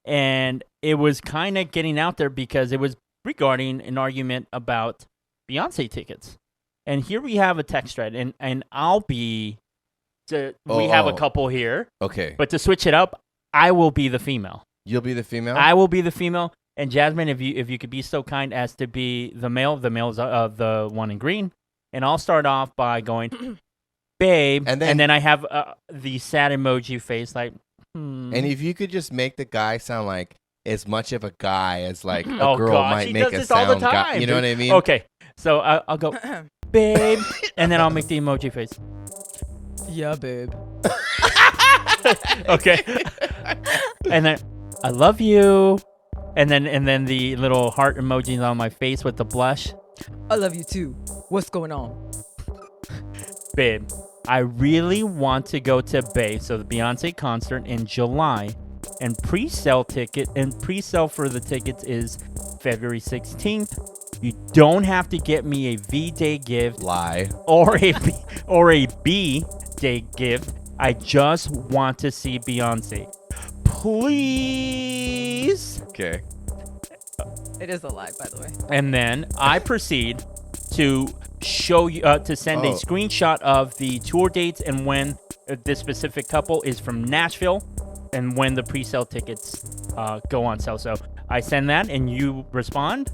Speaker 2: And it was kind of getting out there because it was regarding an argument about Beyonce tickets. And here we have a text thread, and I'll be. We have a couple here,
Speaker 1: Okay.
Speaker 2: but to switch it up, I will be the female.
Speaker 1: You'll be the female?
Speaker 2: I will be the female, and Jasmine, if you could be so kind as to be the male. The male's the one in green, and I'll start off by going, babe,
Speaker 1: And
Speaker 2: and
Speaker 1: then-
Speaker 2: then I have the sad emoji face, like.
Speaker 1: And if you could just make the guy sound like as much of a guy as like a
Speaker 2: Oh,
Speaker 1: girl
Speaker 2: gosh,
Speaker 1: might
Speaker 2: he
Speaker 1: make
Speaker 2: does
Speaker 1: a
Speaker 2: this all the
Speaker 1: sound guy.
Speaker 2: time,
Speaker 1: You know
Speaker 2: dude.
Speaker 1: what I mean?
Speaker 2: Okay, so I'll go, babe, and then I'll make the emoji face.
Speaker 3: Yeah, babe.
Speaker 2: Okay, and then I love you, and then the little heart emojis on my face with the blush.
Speaker 3: I love you too. What's going on?
Speaker 2: Babe, I really want to go to Bay, so the Beyonce concert in July, and pre-sale for the tickets is February 16th. You don't have to get me a V-Day gift
Speaker 1: Lie.
Speaker 2: or a B-Day gift. I just want to see Beyonce. Please.
Speaker 1: Okay.
Speaker 3: It is a lie, by the way.
Speaker 2: And then I proceed to show you to send a
Speaker 1: Oh.
Speaker 2: screenshot of the tour dates and when this specific couple is from Nashville and when the pre-sale tickets go on sale. So I send that and you respond.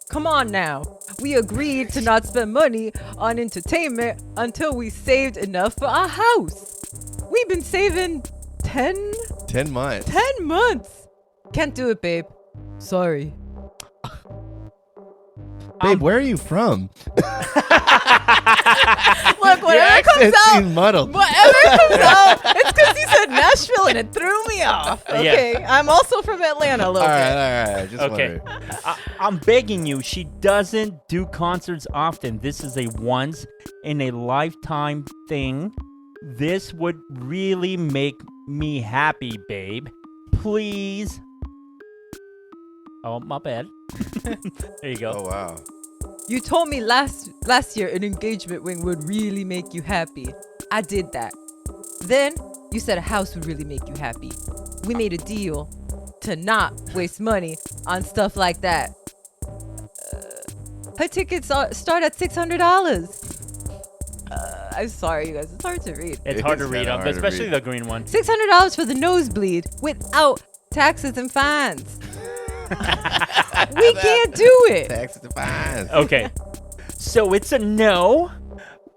Speaker 3: Come on now. We agreed to not spend money on entertainment until we saved enough for our house. We've been saving 10
Speaker 1: months.
Speaker 3: 10 months. Can't do it, babe. Sorry.
Speaker 1: Babe, where are you from?
Speaker 3: Look,
Speaker 1: Your
Speaker 3: whatever comes
Speaker 1: accent
Speaker 3: out.
Speaker 1: seemed muddled.
Speaker 3: Whatever comes out, it's because he said Nashville and it threw me off. Okay, I'm also from Atlanta a little
Speaker 1: All
Speaker 3: bit.
Speaker 1: right. Just
Speaker 2: Okay.
Speaker 1: wondering.
Speaker 2: I'm begging you. She doesn't do concerts often. This is a once in a lifetime thing. This would really make me happy, babe. Please. Oh, my bad. There you go.
Speaker 1: Oh wow.
Speaker 3: You told me last year an engagement ring would really make you happy. I did that. Then you said a house would really make you happy. We made a deal to not waste money on stuff like that. Her tickets start at $600. I'm sorry, you guys. It's hard to read.
Speaker 2: It's hard to read,
Speaker 1: kinda hard to
Speaker 2: especially
Speaker 1: read.
Speaker 2: the green one.
Speaker 3: $600 for the nosebleed without taxes and fines. We can't do it.
Speaker 1: Taxes and fines.
Speaker 2: Okay. So it's a no.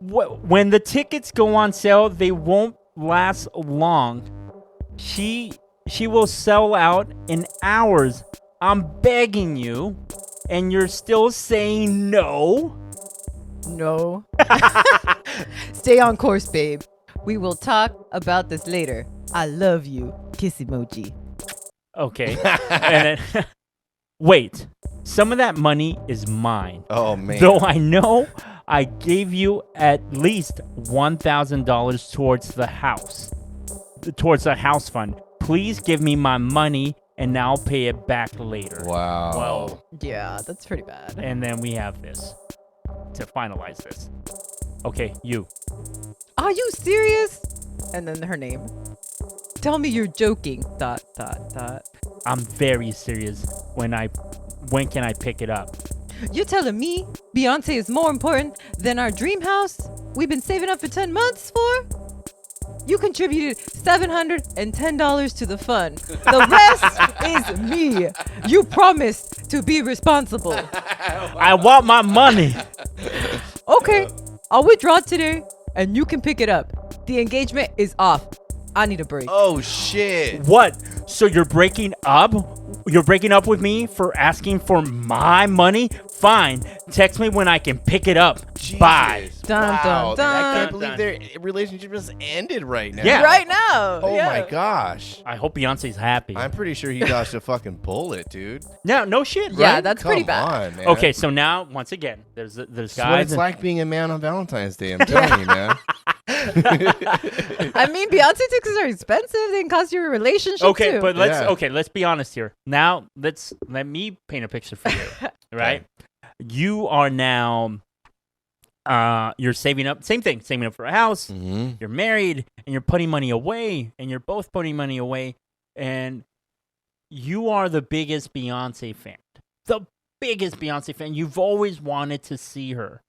Speaker 2: When the tickets go on sale, they won't last long. She will sell out in hours. I'm begging you, and you're still saying no?
Speaker 3: No. Stay on course, babe. We will talk about this later. I love you. Kiss emoji.
Speaker 2: Okay. And then, wait. Some of that money is mine.
Speaker 1: Oh man.
Speaker 2: Though I know I gave you at least $1,000 towards the house fund. Please give me my money and I'll pay it back later.
Speaker 1: Wow.
Speaker 2: Well,
Speaker 3: Yeah, that's pretty bad.
Speaker 2: and then we have this to finalize this. Okay, you.
Speaker 3: Are you serious? And then her name. Tell me you're joking. ...
Speaker 2: I'm very serious. When can I pick it up?
Speaker 3: You're telling me Beyonce is more important than our dream house we've been saving up for 10 months for? You contributed $710 to the fund. The rest is me. You promised to be responsible.
Speaker 2: I want my money.
Speaker 3: Okay, I'll withdraw today and you can pick it up. The engagement is off. I need a break.
Speaker 1: Oh shit.
Speaker 2: What? So you're breaking up? You're breaking up with me for asking for my money? Fine. Text me when I can pick it up. Bye.
Speaker 1: Jesus.
Speaker 3: Dun,
Speaker 1: Wow.
Speaker 3: dun,
Speaker 1: I
Speaker 3: dun.
Speaker 1: can't believe their relationship just ended right now.
Speaker 2: Yeah.
Speaker 3: Right now.
Speaker 1: Oh
Speaker 3: yeah.
Speaker 1: my gosh.
Speaker 2: I hope Beyonce's happy.
Speaker 1: I'm pretty sure he dodged a fucking bullet, dude.
Speaker 2: No shit, right?
Speaker 3: Yeah, that's
Speaker 1: Come
Speaker 3: pretty bad.
Speaker 1: on, man.
Speaker 2: Okay, so now once again, there's
Speaker 1: That's what
Speaker 2: guys.
Speaker 1: it's like being a man on Valentine's Day. I'm telling you, man.
Speaker 3: I mean, Beyonce tickets are expensive. They can cost you a relationship
Speaker 2: Okay,
Speaker 3: too.
Speaker 2: but
Speaker 1: Yeah.
Speaker 2: let's be honest here. Now let me paint a picture for you. Right? You are now you're saving up, saving up for a house.
Speaker 1: Mm-hmm.
Speaker 2: You're married and you're putting money away, and you're both putting money away, and you are the biggest Beyonce fan. The biggest Beyonce fan. You've always wanted to see her.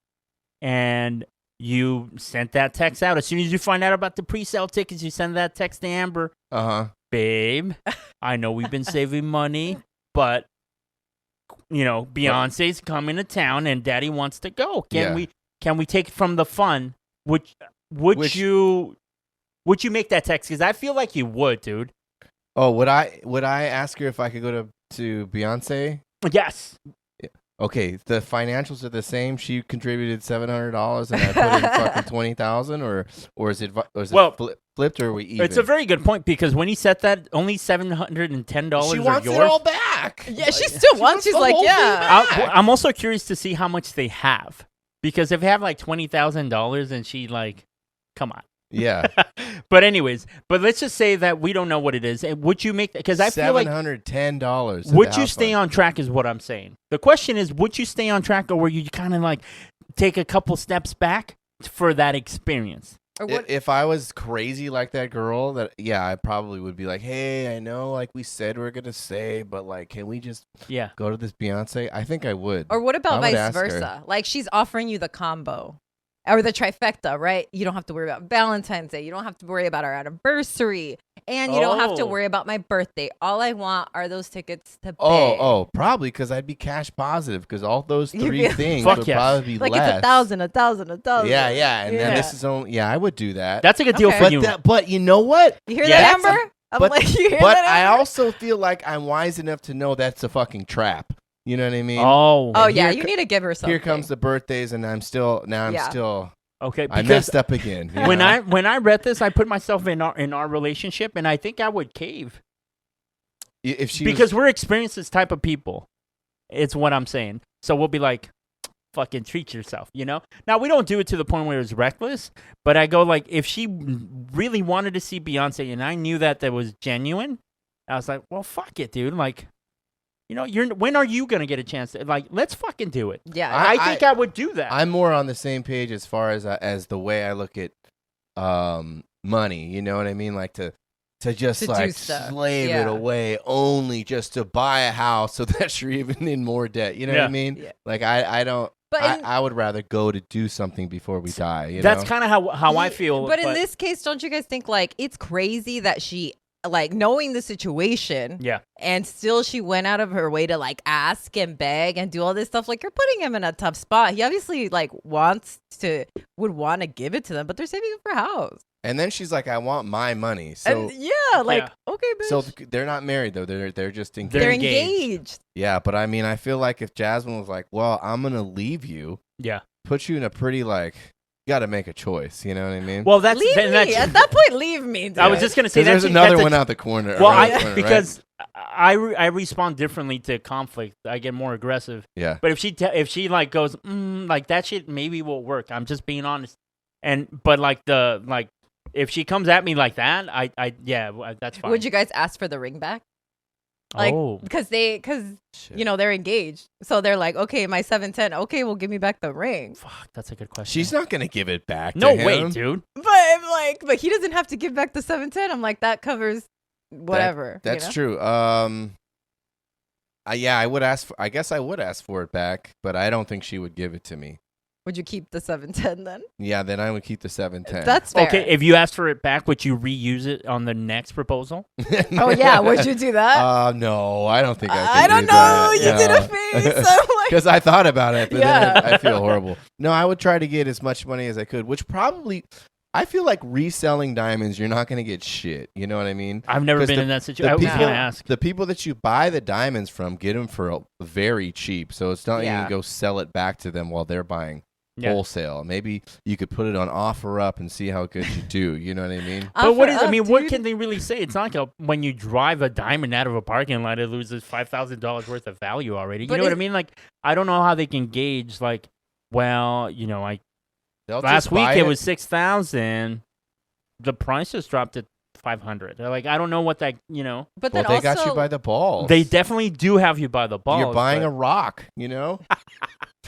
Speaker 2: And you sent that text out. As soon as you find out about the pre-sale tickets, you send that text to Amber.
Speaker 1: Uh-huh.
Speaker 2: Babe, I know we've been saving money, but Beyonce's coming to town and Daddy wants to go. Can we take it from the fun? Would you make that text? Because I feel like you would, dude.
Speaker 1: Oh, would I ask her if I could go to Beyonce?
Speaker 2: Yes.
Speaker 1: Okay, the financials are the same. She contributed $700 and I put in fucking $20,000, or is it flipped, or are we even?
Speaker 2: It's a very good point, because when he said that, only $710
Speaker 1: she
Speaker 2: are
Speaker 1: wants
Speaker 2: yours.
Speaker 1: it all back.
Speaker 3: yeah, she still wants. She's
Speaker 1: the
Speaker 3: like,
Speaker 1: whole thing
Speaker 3: yeah.
Speaker 1: back.
Speaker 2: I'm also curious to see how much they have, because if they have like $20,000 and she come on.
Speaker 1: Yeah.
Speaker 2: But let's just say that we don't know what it is. And would you make that? Because I feel like
Speaker 1: $710.
Speaker 2: would you stay on track is what I'm saying. The question is, would you stay on track, or were you kind of take a couple steps back for that experience?
Speaker 3: Or what?
Speaker 1: If I was crazy like that girl, I probably would be like, hey, I know we said we're gonna say, but can we just go to this Beyonce? I think I would.
Speaker 3: Or what
Speaker 1: I
Speaker 3: about
Speaker 1: would
Speaker 3: vice
Speaker 1: ask her.
Speaker 3: versa? Like, she's offering you the combo or the trifecta, right? You don't have to worry about Valentine's Day. You don't have to worry about our anniversary. And you don't have to worry about my birthday. All I want are those tickets to pay.
Speaker 1: Oh, probably because I'd be cash positive, because all those three things
Speaker 2: Fuck
Speaker 1: would
Speaker 2: yes.
Speaker 1: probably be
Speaker 3: Like
Speaker 1: less.
Speaker 3: it's $1,000.
Speaker 1: Yeah. And then this is only, I would do that.
Speaker 2: That's a good deal
Speaker 3: Okay.
Speaker 2: for you.
Speaker 1: But you know what?
Speaker 3: You hear
Speaker 2: Yeah,
Speaker 3: that, Amber? I'm
Speaker 1: but
Speaker 3: like, you hear
Speaker 1: but
Speaker 3: that,
Speaker 1: I
Speaker 3: Amber?
Speaker 1: also feel like I'm wise enough to know that's a fucking trap. You know what I mean?
Speaker 2: Oh.
Speaker 3: Oh,
Speaker 1: And
Speaker 3: yeah.
Speaker 1: here
Speaker 3: You need to give her something.
Speaker 1: Here comes the birthdays, and I'm still.
Speaker 2: Okay.
Speaker 1: I
Speaker 2: Because
Speaker 1: messed up again. you
Speaker 2: when
Speaker 1: know?
Speaker 2: I read this, I put myself in our relationship, and I think I would cave.
Speaker 1: If she
Speaker 2: Because we're experienced this type of people. It's what I'm saying. So we'll be like, fucking treat yourself, you know? Now, we don't do it to the point where it's reckless, but I go like, if she really wanted to see Beyonce and I knew that was genuine, I was like, well, fuck it, dude. Like, you know, when are you going to get a chance to, like, let's fucking do it.
Speaker 3: Yeah.
Speaker 2: I think I would do that.
Speaker 1: I'm more on the same page as far as the way I look at money. You know what I mean? Like to just
Speaker 3: To do
Speaker 1: like
Speaker 3: stuff.
Speaker 1: slave it
Speaker 3: Yeah.
Speaker 1: away only just to buy a house so that you're even in more debt. You know what I mean?
Speaker 3: Yeah.
Speaker 1: Like I don't.
Speaker 3: But
Speaker 1: I would rather go to do something before we die. You
Speaker 2: That's
Speaker 1: know?
Speaker 2: kind of how I feel.
Speaker 3: But in this case, don't you guys think like it's crazy that she like knowing the situation
Speaker 2: Yeah.
Speaker 3: and still she went out of her way to like ask and beg and do all this stuff? Like you're putting him in a tough spot. He obviously like would want to give it to them, but they're saving it for a house.
Speaker 1: And then she's like, I want my money. So
Speaker 3: And yeah, like okay, bitch.
Speaker 1: so they're not married though. They're just engaged.
Speaker 3: they're
Speaker 2: engaged.
Speaker 3: engaged.
Speaker 1: Yeah, but I mean, I feel like if Jasmine was like, well, I'm gonna leave you,
Speaker 2: Yeah.
Speaker 1: put you in a pretty like, you got to make a choice. You know what I mean?
Speaker 2: Well, that's
Speaker 3: Leave
Speaker 2: that's-
Speaker 3: me. At that point, leave me.
Speaker 2: I was
Speaker 3: dude.
Speaker 2: just gonna say
Speaker 1: 'Cause there's
Speaker 2: that's
Speaker 1: another
Speaker 2: that's
Speaker 1: one out the corner.
Speaker 2: Well,
Speaker 1: around the corner, right?
Speaker 2: because I respond differently to conflict. I get more aggressive.
Speaker 1: Yeah.
Speaker 2: But if she like goes like that shit maybe will work. I'm just being honest. But like if she comes at me like that, that's fine.
Speaker 3: Would you guys ask for the ring back? Like,
Speaker 2: Oh.
Speaker 3: because
Speaker 1: Shit.
Speaker 3: you know they're engaged, so they're like, okay, my 710. Okay, well, give me back the ring.
Speaker 2: Fuck, that's a good question.
Speaker 1: She's not gonna give it back.
Speaker 2: No
Speaker 1: to him.
Speaker 2: way, dude.
Speaker 3: But I'm like, but he doesn't have to give back the 710. I'm like, that covers whatever.
Speaker 1: That's
Speaker 3: you know?
Speaker 1: true. I would ask. I guess I would ask for it back, but I don't think she would give it to me.
Speaker 3: Would you keep the 710 then?
Speaker 1: Yeah, then I would keep the 710.
Speaker 3: That's fair.
Speaker 2: Okay, if you asked for it back, would you reuse it on the next proposal?
Speaker 3: Oh yeah, would you do that?
Speaker 1: No, I don't think I.
Speaker 3: I don't know. You did a face. I'm like,
Speaker 1: Because I thought about it, but
Speaker 3: Yeah.
Speaker 1: then I feel horrible. No, I would try to get as much money as I could, which probably, I feel like reselling diamonds, you're not going to get shit. You know what I mean?
Speaker 2: I've never
Speaker 1: 'Cause
Speaker 2: been
Speaker 1: the-
Speaker 2: in that situation. I was
Speaker 1: people-
Speaker 2: gonna ask.
Speaker 1: The people that you buy the diamonds from get them for very cheap, so it's not
Speaker 3: Yeah.
Speaker 1: even go sell it back to them while they're buying
Speaker 2: Yeah.
Speaker 1: wholesale. Maybe you could put it on OfferUp and see how good you do. You know what I mean?
Speaker 2: But what is?
Speaker 3: offer
Speaker 2: I mean,
Speaker 3: up,
Speaker 2: what
Speaker 3: dude.
Speaker 2: can they really say? It's not like when you drive a diamond out of a parking lot, it loses $5,000 worth of value already. You
Speaker 3: But
Speaker 2: know what I
Speaker 3: is-
Speaker 2: mean? Like, I don't know how they can gauge. Like, well, you know,
Speaker 1: They'll
Speaker 2: last
Speaker 1: just
Speaker 2: week
Speaker 1: buy
Speaker 2: it was 6,000. The price just dropped to 500. They're like, I don't know what that. You know,
Speaker 3: But
Speaker 1: Well,
Speaker 3: then
Speaker 1: they
Speaker 3: also,
Speaker 1: got you by the balls.
Speaker 2: they definitely do have you by the balls.
Speaker 1: You're buying
Speaker 2: but-
Speaker 1: a rock. You know?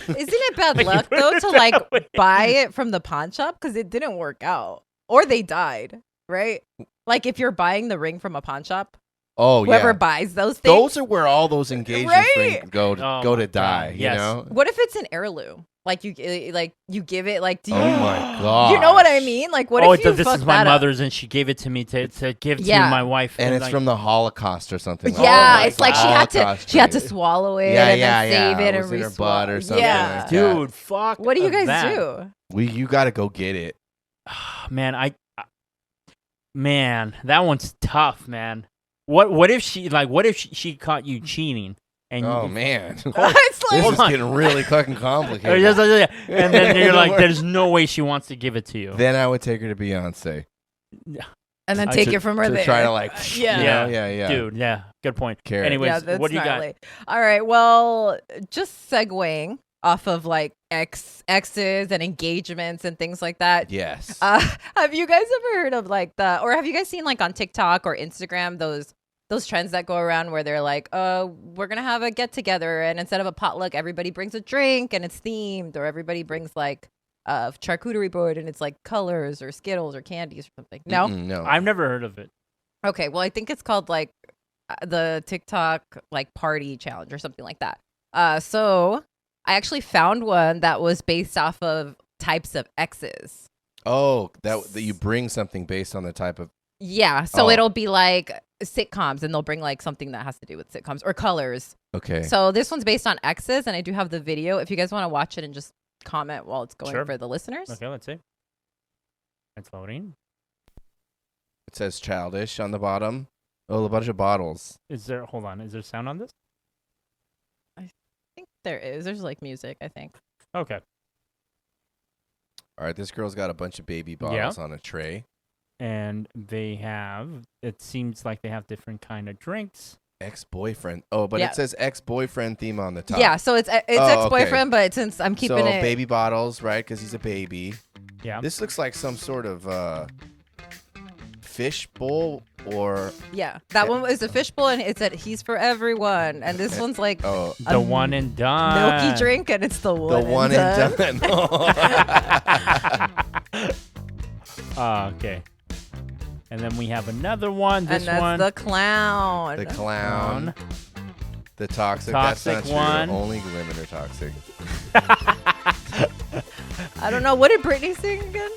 Speaker 3: isn't it bad
Speaker 2: Like,
Speaker 3: luck
Speaker 2: put
Speaker 3: though
Speaker 2: it
Speaker 3: to
Speaker 2: that
Speaker 3: like
Speaker 2: way.
Speaker 3: buy it from the pawn shop because it didn't work out or they died, right? Like if you're buying the ring from a pawn shop,
Speaker 1: Oh
Speaker 3: whoever
Speaker 1: yeah.
Speaker 3: buys those things.
Speaker 1: Those are where all those engagement
Speaker 3: Right?
Speaker 1: rings go to,
Speaker 2: Oh
Speaker 1: go
Speaker 2: my
Speaker 1: to die.
Speaker 2: God,
Speaker 1: You
Speaker 2: yes.
Speaker 1: know?
Speaker 3: What if it's an heirloom? Like you give it like do you?
Speaker 1: Oh my god.
Speaker 3: You know what I mean? Like what if you
Speaker 2: this
Speaker 3: fuck
Speaker 2: is my
Speaker 3: that up?
Speaker 2: mother's and she gave it to me to give
Speaker 3: Yeah.
Speaker 2: to my wife.
Speaker 1: And it's
Speaker 2: like,
Speaker 1: from the Holocaust or something.
Speaker 3: Yeah,
Speaker 1: like that.
Speaker 3: it's like she had to
Speaker 1: Holocaust ring.
Speaker 3: swallow it
Speaker 1: Yeah,
Speaker 3: and
Speaker 1: yeah,
Speaker 3: then save
Speaker 1: yeah.
Speaker 3: it
Speaker 1: It
Speaker 3: and
Speaker 1: was in her butt or
Speaker 3: reswallow.
Speaker 1: something
Speaker 3: Yeah.
Speaker 1: like that.
Speaker 2: dude, fuck.
Speaker 3: What do you guys
Speaker 2: that.
Speaker 3: do?
Speaker 1: You got to go get it.
Speaker 2: Man, that one's tough, man. What if she caught you cheating and
Speaker 1: Oh
Speaker 2: you,
Speaker 1: man,
Speaker 3: It's
Speaker 1: this
Speaker 3: like
Speaker 2: Hold
Speaker 1: is
Speaker 2: on.
Speaker 1: getting really fucking complicated.
Speaker 2: and then you're like, there's no way she wants to give it to you.
Speaker 1: Then I would take her to Beyonce.
Speaker 3: and then
Speaker 2: I
Speaker 3: take
Speaker 1: to-
Speaker 3: it from her
Speaker 1: to
Speaker 3: there.
Speaker 1: try to like,
Speaker 3: Yeah.
Speaker 1: you know, yeah.
Speaker 2: Dude, yeah, good point.
Speaker 1: Carrot.
Speaker 2: Anyways,
Speaker 3: Yeah, that's
Speaker 2: what do you got?
Speaker 3: gnarly. All right, well, just segueing off of like exes and engagements and things like that.
Speaker 1: Yes.
Speaker 3: Have you guys ever heard of like or have you guys seen like on TikTok or Instagram those trends that go around where they're like, we're gonna have a get together and instead of a potluck, everybody brings a drink and it's themed, or everybody brings like a charcuterie board and it's like colors or Skittles or candies or something. No?
Speaker 1: Mm-mm, no.
Speaker 2: I've never heard of it.
Speaker 3: Okay, well I think it's called like the TikTok like party challenge or something like that. So I actually found one that was based off of types of exes.
Speaker 1: Oh, that you bring something based on the type of.
Speaker 3: Yeah, so
Speaker 1: Oh.
Speaker 3: it'll be like sitcoms, and they'll bring like something that has to do with sitcoms or colors.
Speaker 1: Okay.
Speaker 3: So this one's based on exes, and I do have the video. If you guys want to watch it and just comment while it's going
Speaker 2: Sure.
Speaker 3: for the listeners.
Speaker 2: Okay, let's see. It's loading.
Speaker 1: It says childish on the bottom. Oh, a bunch of bottles.
Speaker 2: Hold on, is there sound on this?
Speaker 3: I think there is. There's like music, I think.
Speaker 2: Okay.
Speaker 1: All right, this girl's got a bunch of baby bottles on a tray.
Speaker 2: And it seems like they have different kind of drinks.
Speaker 1: Ex-boyfriend. Oh, but
Speaker 3: Yeah.
Speaker 1: it says ex-boyfriend theme on the top.
Speaker 3: Yeah, so it's
Speaker 1: Oh,
Speaker 3: ex-boyfriend, but since I'm keeping
Speaker 1: so
Speaker 3: it.
Speaker 1: baby bottles, right? Because he's a baby.
Speaker 2: Yeah.
Speaker 1: This looks like some sort of fish bowl or
Speaker 3: Yeah, that one is a fishbowl, and it said he's for everyone, and this one's like
Speaker 1: oh
Speaker 2: The one and done.
Speaker 3: milky drink, and it's the one.
Speaker 1: the one and done.
Speaker 2: Okay. And then we have another one. This
Speaker 3: and that's
Speaker 2: one.
Speaker 3: the clown.
Speaker 1: The clown. The toxic.
Speaker 2: Toxic
Speaker 1: That's not
Speaker 2: one.
Speaker 1: true. Only women are toxic.
Speaker 3: I don't know. What did Brittany sing again?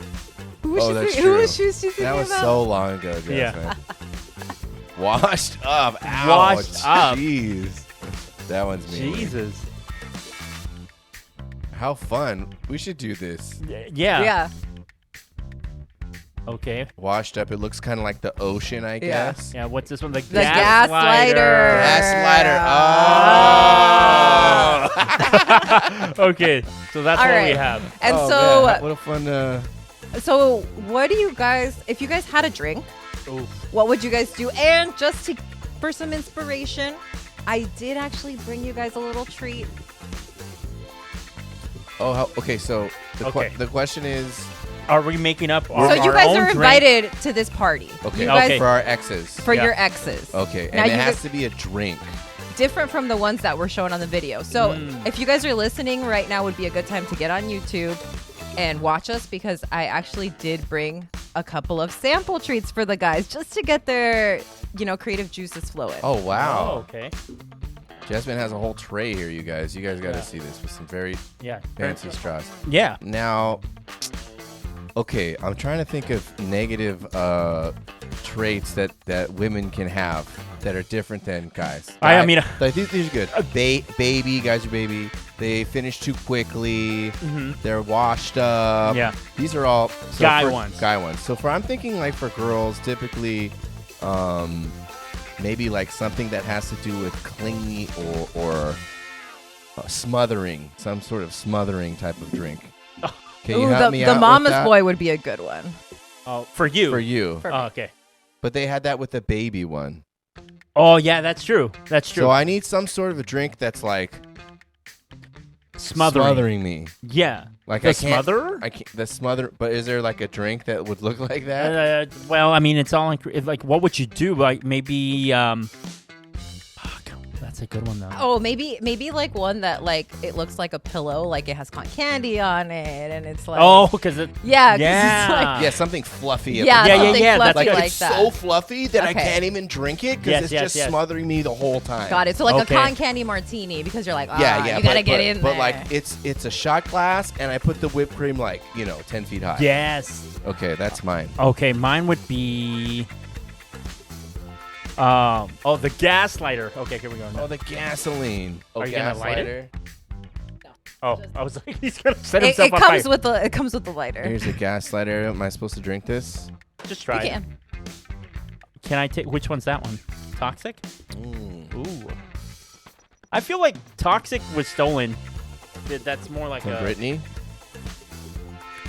Speaker 3: Who was
Speaker 1: Oh,
Speaker 3: she
Speaker 1: that's
Speaker 3: singing? Who was
Speaker 1: true.
Speaker 3: she singing
Speaker 1: That was
Speaker 3: about?
Speaker 1: so long ago, Jasmine.
Speaker 2: Yeah.
Speaker 1: Washed up. Ouch.
Speaker 2: Washed up.
Speaker 1: Jeez. That one's me.
Speaker 2: Jesus.
Speaker 1: How fun. We should do this.
Speaker 2: Yeah.
Speaker 3: Yeah.
Speaker 2: Okay.
Speaker 1: Washed up. It looks kind of like the ocean, I guess.
Speaker 2: Yeah. What's this one? The
Speaker 3: gas lighter.
Speaker 1: Gas lighter. Oh.
Speaker 2: Okay. So that's
Speaker 3: All
Speaker 2: what we
Speaker 3: right.
Speaker 2: have.
Speaker 3: And
Speaker 1: Oh,
Speaker 3: so,
Speaker 1: man. What a fun.
Speaker 3: so what do you guys? If you guys had a drink,
Speaker 2: Ooh.
Speaker 3: what would you guys do? And just for some inspiration, I did actually bring you guys a little treat.
Speaker 1: Okay. So the question is.
Speaker 2: Are we making up
Speaker 3: So
Speaker 2: our
Speaker 3: you guys
Speaker 2: own
Speaker 3: are
Speaker 2: drink?
Speaker 3: invited to this party.
Speaker 1: Okay.
Speaker 3: You guys,
Speaker 1: For our exes.
Speaker 3: for
Speaker 2: Yeah.
Speaker 3: your exes.
Speaker 1: Okay.
Speaker 3: Now
Speaker 1: And it
Speaker 3: you
Speaker 1: has
Speaker 3: could-
Speaker 1: to be a drink.
Speaker 3: Different from the ones that were shown on the video. So if you guys are listening right now, would be a good time to get on YouTube and watch us, because I actually did bring a couple of sample treats for the guys just to get their, creative juices flowing.
Speaker 1: Oh, wow.
Speaker 2: Oh, okay.
Speaker 1: Jasmine has a whole tray here, you guys. You guys got to see this with some very
Speaker 2: Yeah.
Speaker 1: fancy straws.
Speaker 2: Yeah.
Speaker 1: Now, okay, I'm trying to think of negative traits that women can have that are different than guys.
Speaker 2: I mean-
Speaker 1: I think these are good. Baby, guys are baby. They finish too quickly. They're washed up.
Speaker 2: Yeah.
Speaker 1: These are all
Speaker 2: Guy ones.
Speaker 1: Guy ones. So I'm thinking like for girls, typically, maybe like something that has to do with clingy or smothering, some sort of smothering type of drink. Can you
Speaker 3: Ooh,
Speaker 1: help me out
Speaker 3: the
Speaker 1: with
Speaker 3: mama's
Speaker 1: that?
Speaker 3: boy would be a good one.
Speaker 2: Oh, for you.
Speaker 1: For you.
Speaker 3: For
Speaker 2: Oh, okay.
Speaker 1: But they had that with the baby one.
Speaker 2: Oh, yeah, that's true. That's true.
Speaker 1: So I need some sort of a drink that's like
Speaker 2: Smothering.
Speaker 1: me.
Speaker 2: Yeah.
Speaker 1: Like
Speaker 2: The
Speaker 1: I can't,
Speaker 2: smotherer?
Speaker 1: I can't. The smother. But is there like a drink that would look like that?
Speaker 2: Well, I mean, it's all like, what would you do? Like maybe, fuck, that's a good one though.
Speaker 3: Oh, maybe like one that like it looks like a pillow, like it has cotton candy on it, and it's like
Speaker 2: Oh, because it.
Speaker 3: yeah, 'cause
Speaker 2: Yeah.
Speaker 3: it's like,
Speaker 1: Yeah, something fluffy. at
Speaker 3: yeah,
Speaker 1: the
Speaker 2: Yeah,
Speaker 1: top.
Speaker 3: something
Speaker 2: yeah, that's
Speaker 3: fluffy
Speaker 2: good.
Speaker 3: like
Speaker 1: it's
Speaker 3: that.
Speaker 1: so fluffy that I
Speaker 3: Okay.
Speaker 1: can't even drink it because
Speaker 2: Yes,
Speaker 1: it's
Speaker 2: yes,
Speaker 1: just
Speaker 2: yes.
Speaker 1: smothering me the whole time.
Speaker 3: Got it. So like
Speaker 2: Okay.
Speaker 3: a cotton candy martini, because you're like,
Speaker 1: Yeah,
Speaker 3: you gotta
Speaker 1: but,
Speaker 3: get in
Speaker 1: but
Speaker 3: there.
Speaker 1: like it's a shot glass and I put the whipped cream like 10 feet high.
Speaker 2: Yes.
Speaker 1: Okay, that's mine.
Speaker 2: Okay, mine would be. The gas lighter. Okay, here we go.
Speaker 1: Oh, the gasoline. Oh,
Speaker 2: Are you gonna
Speaker 1: gas
Speaker 2: light it?
Speaker 1: lighter.
Speaker 2: Oh, I was like, he's gonna set
Speaker 3: it
Speaker 2: himself on
Speaker 3: comes
Speaker 2: fire.
Speaker 3: with the lighter.
Speaker 1: Here's a gas lighter. Am I supposed to drink this?
Speaker 2: Just
Speaker 3: You
Speaker 2: try it.
Speaker 3: can.
Speaker 2: Can I take? Which one's that one? Toxic.
Speaker 1: Mm.
Speaker 2: Ooh. I feel like Toxic was stolen. That's more like
Speaker 1: From
Speaker 2: a.
Speaker 1: Brittany.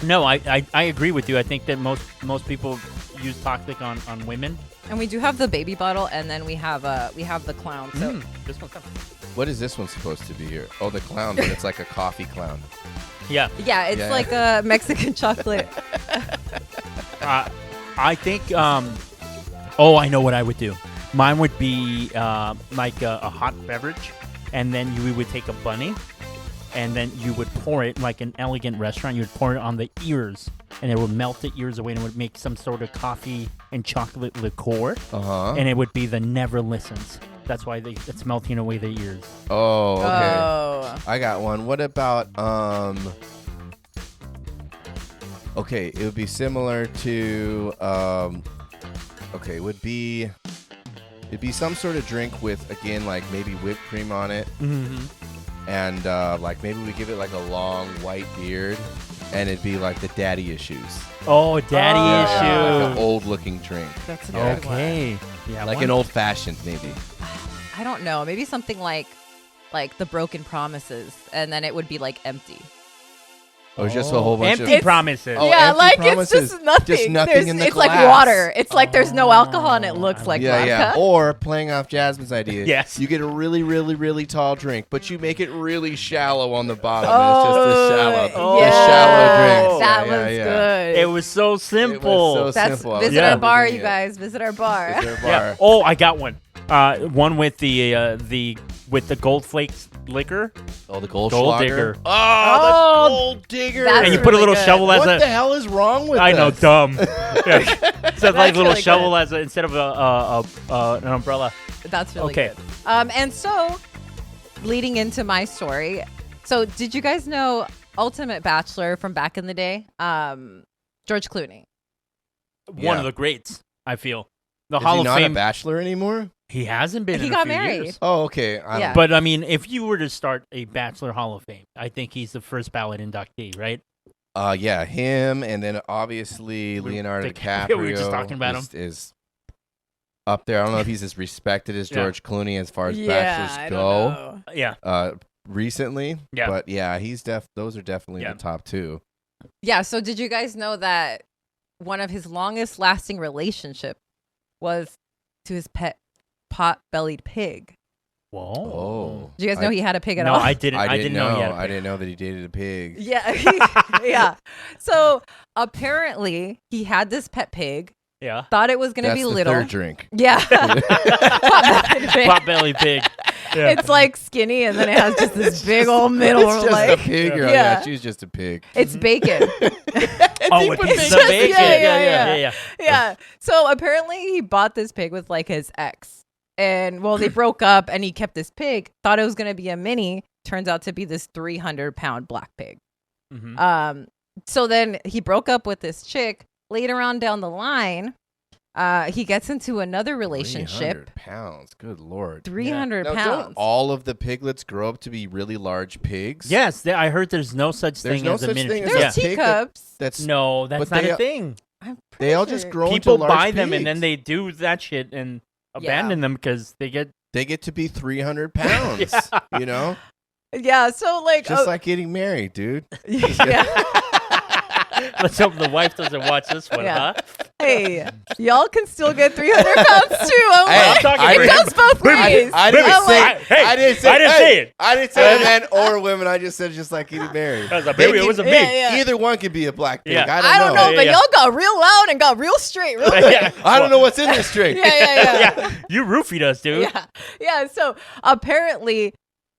Speaker 2: No, I agree with you. I think that most people use Toxic on women.
Speaker 3: And we do have the baby bottle, and then we have the clown. So
Speaker 2: This one's coming.
Speaker 1: What is this one supposed to be here? Oh, the clown, but it's like a coffee clown.
Speaker 2: Yeah.
Speaker 3: yeah, it's
Speaker 1: Yeah.
Speaker 3: like a Mexican chocolate.
Speaker 2: I think. Oh, I know what I would do. Mine would be like a hot beverage, and then we would take a bunny, and then you would pour it like an elegant restaurant. You would pour it on the ears, and it would melt the ears away, and it would make some sort of coffee and chocolate liqueur,
Speaker 1: Uh-huh.
Speaker 2: and it would be the Never Listens. That's why it's melting away the ears.
Speaker 1: Oh, okay.
Speaker 3: Oh.
Speaker 1: I got one. What about okay, it would be similar to okay, it'd be some sort of drink with again like maybe whipped cream on it.
Speaker 2: Mm-hmm.
Speaker 1: And like maybe we give it like a long white beard and it'd be like the daddy issues.
Speaker 2: Oh, daddy
Speaker 1: Like
Speaker 2: issue.
Speaker 1: an old looking drink.
Speaker 3: That's a good one.
Speaker 2: Okay. Yeah.
Speaker 1: Like
Speaker 2: one-
Speaker 1: an old fashioned maybe.
Speaker 3: I don't know. Maybe something like the Broken Promises, and then it would be like empty.
Speaker 1: Or just a whole bunch
Speaker 2: empty
Speaker 1: of
Speaker 2: promises.
Speaker 1: Oh,
Speaker 3: yeah,
Speaker 1: empty
Speaker 3: like
Speaker 1: promises.
Speaker 3: it's just nothing.
Speaker 1: Just nothing
Speaker 3: There's-
Speaker 1: in the
Speaker 3: it's like
Speaker 1: glass.
Speaker 3: water. It's like there's no alcohol and it looks like vodka.
Speaker 1: Yeah. Or playing off Jasmine's idea.
Speaker 2: Yes.
Speaker 1: You get a really, really, really tall drink, but you make it really shallow on the bottom. and it's just a shallow,
Speaker 3: yeah.
Speaker 1: a shallow drink.
Speaker 3: That
Speaker 1: Yeah,
Speaker 3: was
Speaker 1: yeah.
Speaker 3: good.
Speaker 2: It was so simple.
Speaker 1: so
Speaker 3: That's
Speaker 1: simple. I was
Speaker 3: visit
Speaker 2: Yeah.
Speaker 3: our bar,
Speaker 1: loving
Speaker 3: you
Speaker 1: it.
Speaker 3: guys. Visit our bar.
Speaker 1: Visit our
Speaker 2: Yeah.
Speaker 1: bar.
Speaker 2: Oh, I got one. One with the gold flakes liquor.
Speaker 1: Oh, the gold
Speaker 2: digger.
Speaker 1: Oh, the gold digger.
Speaker 3: That's
Speaker 2: And you put a
Speaker 3: really
Speaker 2: little
Speaker 3: good.
Speaker 2: shovel as
Speaker 1: What
Speaker 2: a.
Speaker 1: the hell is wrong with
Speaker 2: I know,
Speaker 1: us?
Speaker 2: dumb. Yeah. So like little
Speaker 3: really
Speaker 2: shovel
Speaker 3: good.
Speaker 2: as instead of an umbrella.
Speaker 3: That's really
Speaker 2: Okay.
Speaker 3: good. And so, leading into my story, so did you guys know Ultimate Bachelor from back in the day? George Clooney.
Speaker 2: One
Speaker 1: Yeah.
Speaker 2: of the greats. I feel the
Speaker 1: Is
Speaker 2: Hall
Speaker 1: he
Speaker 2: of
Speaker 1: not
Speaker 2: Fame.
Speaker 1: a bachelor anymore?
Speaker 2: He hasn't been.
Speaker 3: He
Speaker 2: in a
Speaker 3: got
Speaker 2: few
Speaker 3: married.
Speaker 2: years.
Speaker 1: Oh, okay.
Speaker 3: Yeah.
Speaker 2: But I mean, if you were to start a Bachelor Hall of Fame, I think he's the first ballot inductee, right?
Speaker 1: Yeah, him, and then obviously Leonardo DiCaprio.
Speaker 2: we were just talking about
Speaker 1: is up there. I don't know if he's as respected as
Speaker 2: Yeah.
Speaker 1: George Clooney as far as
Speaker 3: I
Speaker 1: bachelors
Speaker 3: don't
Speaker 1: go.
Speaker 3: know.
Speaker 2: Yeah.
Speaker 1: Recently,
Speaker 2: Yeah.
Speaker 1: but yeah, those are definitely
Speaker 2: Yeah.
Speaker 1: the top two.
Speaker 3: Yeah, so did you guys know that one of his longest lasting relationship was to his pet pot-bellied pig?
Speaker 2: Whoa.
Speaker 1: Oh,
Speaker 3: Did you guys know he had a pig at
Speaker 2: No,
Speaker 3: all?
Speaker 2: I didn't. I didn't know. He had a
Speaker 1: I didn't know that he dated a pig.
Speaker 3: Yeah, yeah. So apparently he had this pet pig.
Speaker 2: Yeah.
Speaker 3: Thought it was gonna
Speaker 1: That's
Speaker 3: be
Speaker 1: the
Speaker 3: little.
Speaker 1: third drink.
Speaker 3: Yeah. Pot-bellied pig.
Speaker 2: Pot-belly pig. Yeah.
Speaker 3: It's like skinny, and then it has just this big old middle.
Speaker 1: It's just
Speaker 3: like
Speaker 1: a pig.
Speaker 2: Yeah.
Speaker 1: Yeah,
Speaker 3: Yeah.
Speaker 1: she's just a pig.
Speaker 3: it's bacon.
Speaker 2: Oh, it's
Speaker 3: It's
Speaker 2: the
Speaker 3: just-
Speaker 2: bacon.
Speaker 3: yeah. Yeah. So apparently he bought this pig with like his ex. And well, they broke up and he kept this pig, thought it was going to be a mini. Turns out to be this 300-pound black pig.
Speaker 2: Mhm.
Speaker 3: So then he broke up with this chick. Later on down the line, he gets into another relationship.
Speaker 1: 300 pounds. Good lord.
Speaker 3: 300
Speaker 1: Now,
Speaker 3: pounds.
Speaker 1: don't all of the piglets grow up to be really large pigs?
Speaker 2: Yes, I heard there's no such
Speaker 1: There's
Speaker 2: thing
Speaker 1: no
Speaker 2: as a
Speaker 1: such
Speaker 2: miniature.
Speaker 1: thing as
Speaker 3: There's
Speaker 1: a pig that-
Speaker 3: teacups.
Speaker 1: That's
Speaker 2: No, that's
Speaker 1: But
Speaker 2: not
Speaker 1: they-
Speaker 2: a thing.
Speaker 3: I'm
Speaker 1: they
Speaker 3: pretty
Speaker 1: all
Speaker 3: sure.
Speaker 1: just grow
Speaker 2: People
Speaker 1: into large
Speaker 2: buy them and then
Speaker 1: pigs.
Speaker 2: they do that shit and abandon them because they get.
Speaker 1: They get to be 300 pounds. You know,
Speaker 3: Yeah. So like,
Speaker 1: just like getting married, dude.
Speaker 3: yeah.
Speaker 2: Let's hope the wife doesn't watch this one,
Speaker 3: Yeah.
Speaker 2: huh?
Speaker 3: Hey, y'all can still get 300 pounds too. I'm
Speaker 1: Hey,
Speaker 3: like,
Speaker 2: talking
Speaker 1: I
Speaker 3: it
Speaker 1: didn't-
Speaker 3: goes both ways.
Speaker 1: I didn't
Speaker 3: I'm
Speaker 1: say.
Speaker 3: like,
Speaker 2: Hey,
Speaker 1: I didn't say.
Speaker 2: I didn't
Speaker 1: hey,
Speaker 2: say it.
Speaker 1: I didn't say men or women. I just said just like getting married.
Speaker 2: That was a
Speaker 1: They
Speaker 2: baby. It
Speaker 1: can-
Speaker 2: wasn't me.
Speaker 3: Yeah.
Speaker 1: Either one could be a black pig.
Speaker 2: Yeah.
Speaker 3: I don't know,
Speaker 2: Yeah,
Speaker 3: but
Speaker 2: yeah.
Speaker 3: y'all got real loud and got real straight. Real
Speaker 2: Yeah.
Speaker 1: I don't know what's in this drink.
Speaker 3: Yeah.
Speaker 2: Yeah, you roofied us, dude.
Speaker 3: Yeah. So apparently,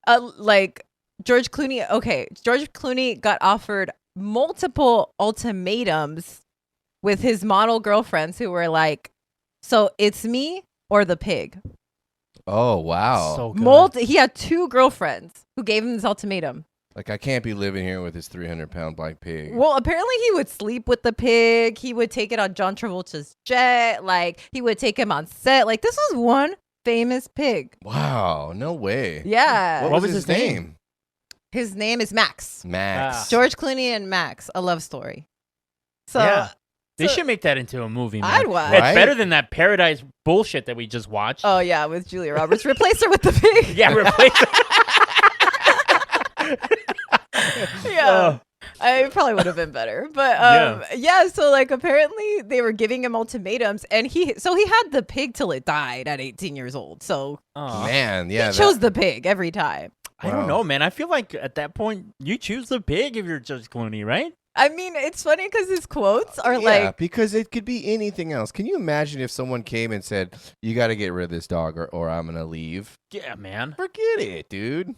Speaker 3: like George Clooney got offered multiple ultimatums with his model girlfriends who were like, so it's me or the pig.
Speaker 1: Oh wow!
Speaker 2: So good.
Speaker 3: He had 2 girlfriends who gave him this ultimatum.
Speaker 1: Like I can't be living here with this 300-pound black pig.
Speaker 3: Well, apparently he would sleep with the pig. He would take it on John Travolta's jet. Like he would take him on set. Like this was one famous pig.
Speaker 1: Wow! No way.
Speaker 3: Yeah.
Speaker 1: What was his name?
Speaker 3: His name is Max.
Speaker 1: Max.
Speaker 3: George Clooney and Max, a love story. So
Speaker 2: Yeah. They
Speaker 3: so-
Speaker 2: should make that into a movie, man.
Speaker 3: I'd watch.
Speaker 2: It's
Speaker 1: Right?
Speaker 2: better than that Paradise bullshit that we just watched.
Speaker 3: Oh yeah, with Julia Roberts. Replace her with the pig.
Speaker 2: Yeah, replace it.
Speaker 3: Yeah. I probably would have been better. But yeah, so like apparently they were giving him ultimatums and he had the pig till it died at 18 years old. So
Speaker 2: Aw.
Speaker 1: Man, yeah.
Speaker 3: he chose the pig every time.
Speaker 2: I don't know, man. I feel like at that point you choose the pig if you're George Clooney, right?
Speaker 3: I mean, it's funny because his quotes are
Speaker 1: yeah,
Speaker 3: like,
Speaker 1: because it could be anything else. Can you imagine if someone came and said, "You got to get rid of this dog, or I'm gonna leave"?
Speaker 2: Yeah, man.
Speaker 1: Forget it, dude.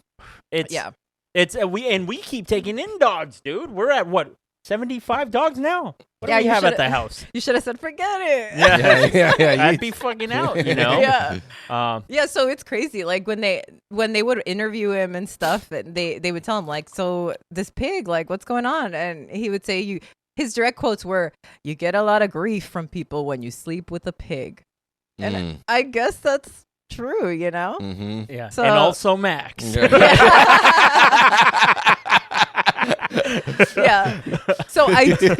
Speaker 2: It's
Speaker 3: yeah.
Speaker 2: It's we keep taking in dogs, dude. We're at what 75 dogs now. What
Speaker 3: Yeah,
Speaker 2: do we
Speaker 3: you
Speaker 2: have at
Speaker 3: shoulda-
Speaker 2: the house?
Speaker 3: You should have said, forget it.
Speaker 1: Yeah.
Speaker 2: I'd be fucking out, you know.
Speaker 3: Yeah. Yeah, so it's crazy. Like when they would interview him and stuff, and they would tell him like, so this pig, like, what's going on? And he would say, his direct quotes were, "You get a lot of grief from people when you sleep with a pig," and I guess that's true, you know.
Speaker 1: Mm-hmm.
Speaker 2: Yeah.
Speaker 3: So-
Speaker 2: and also Max.
Speaker 3: Yeah. So I do.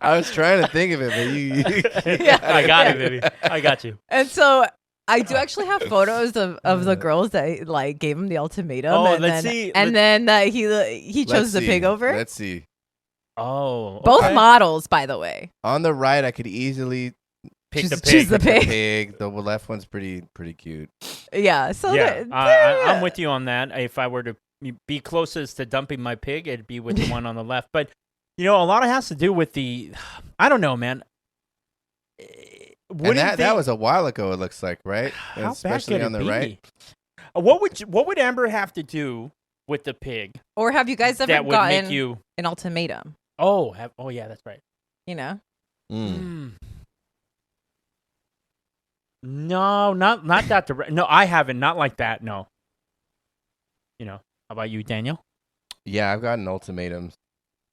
Speaker 1: I was trying to think of it, but you
Speaker 3: Yeah.
Speaker 2: I got it, baby. I got you.
Speaker 3: And so I do actually have photos of the girls that like gave him the ultimatum.
Speaker 2: Oh,
Speaker 3: and
Speaker 2: let's
Speaker 3: then,
Speaker 2: see.
Speaker 3: And then he chose the pig over.
Speaker 1: Let's see.
Speaker 2: Oh,
Speaker 3: Both
Speaker 2: okay.
Speaker 3: models, by the way.
Speaker 1: On the right, I could easily
Speaker 2: Pick the
Speaker 3: choose
Speaker 2: pig.
Speaker 3: the pig.
Speaker 1: pig. The left one's pretty cute.
Speaker 3: Yeah. So
Speaker 2: Yeah,
Speaker 3: they're-
Speaker 2: I'm with you on that. If I were to be closest to dumping my pig, it'd be with the one on the left. But a lot of it has to do with the. I don't know, man.
Speaker 1: And that was a while ago. It looks like, right?
Speaker 2: How
Speaker 1: Especially
Speaker 2: bad could
Speaker 1: on
Speaker 2: it
Speaker 1: the
Speaker 2: be?
Speaker 1: right.
Speaker 2: What would Amber have to do with the pig
Speaker 3: or have you guys ever
Speaker 2: that would
Speaker 3: gotten
Speaker 2: make you?
Speaker 3: an ultimatum?
Speaker 2: Oh yeah, that's right.
Speaker 3: You know.
Speaker 2: No, not that direct. No, I haven't. Not like that. No. How about you, Daniel?
Speaker 1: Yeah, I've gotten ultimatums.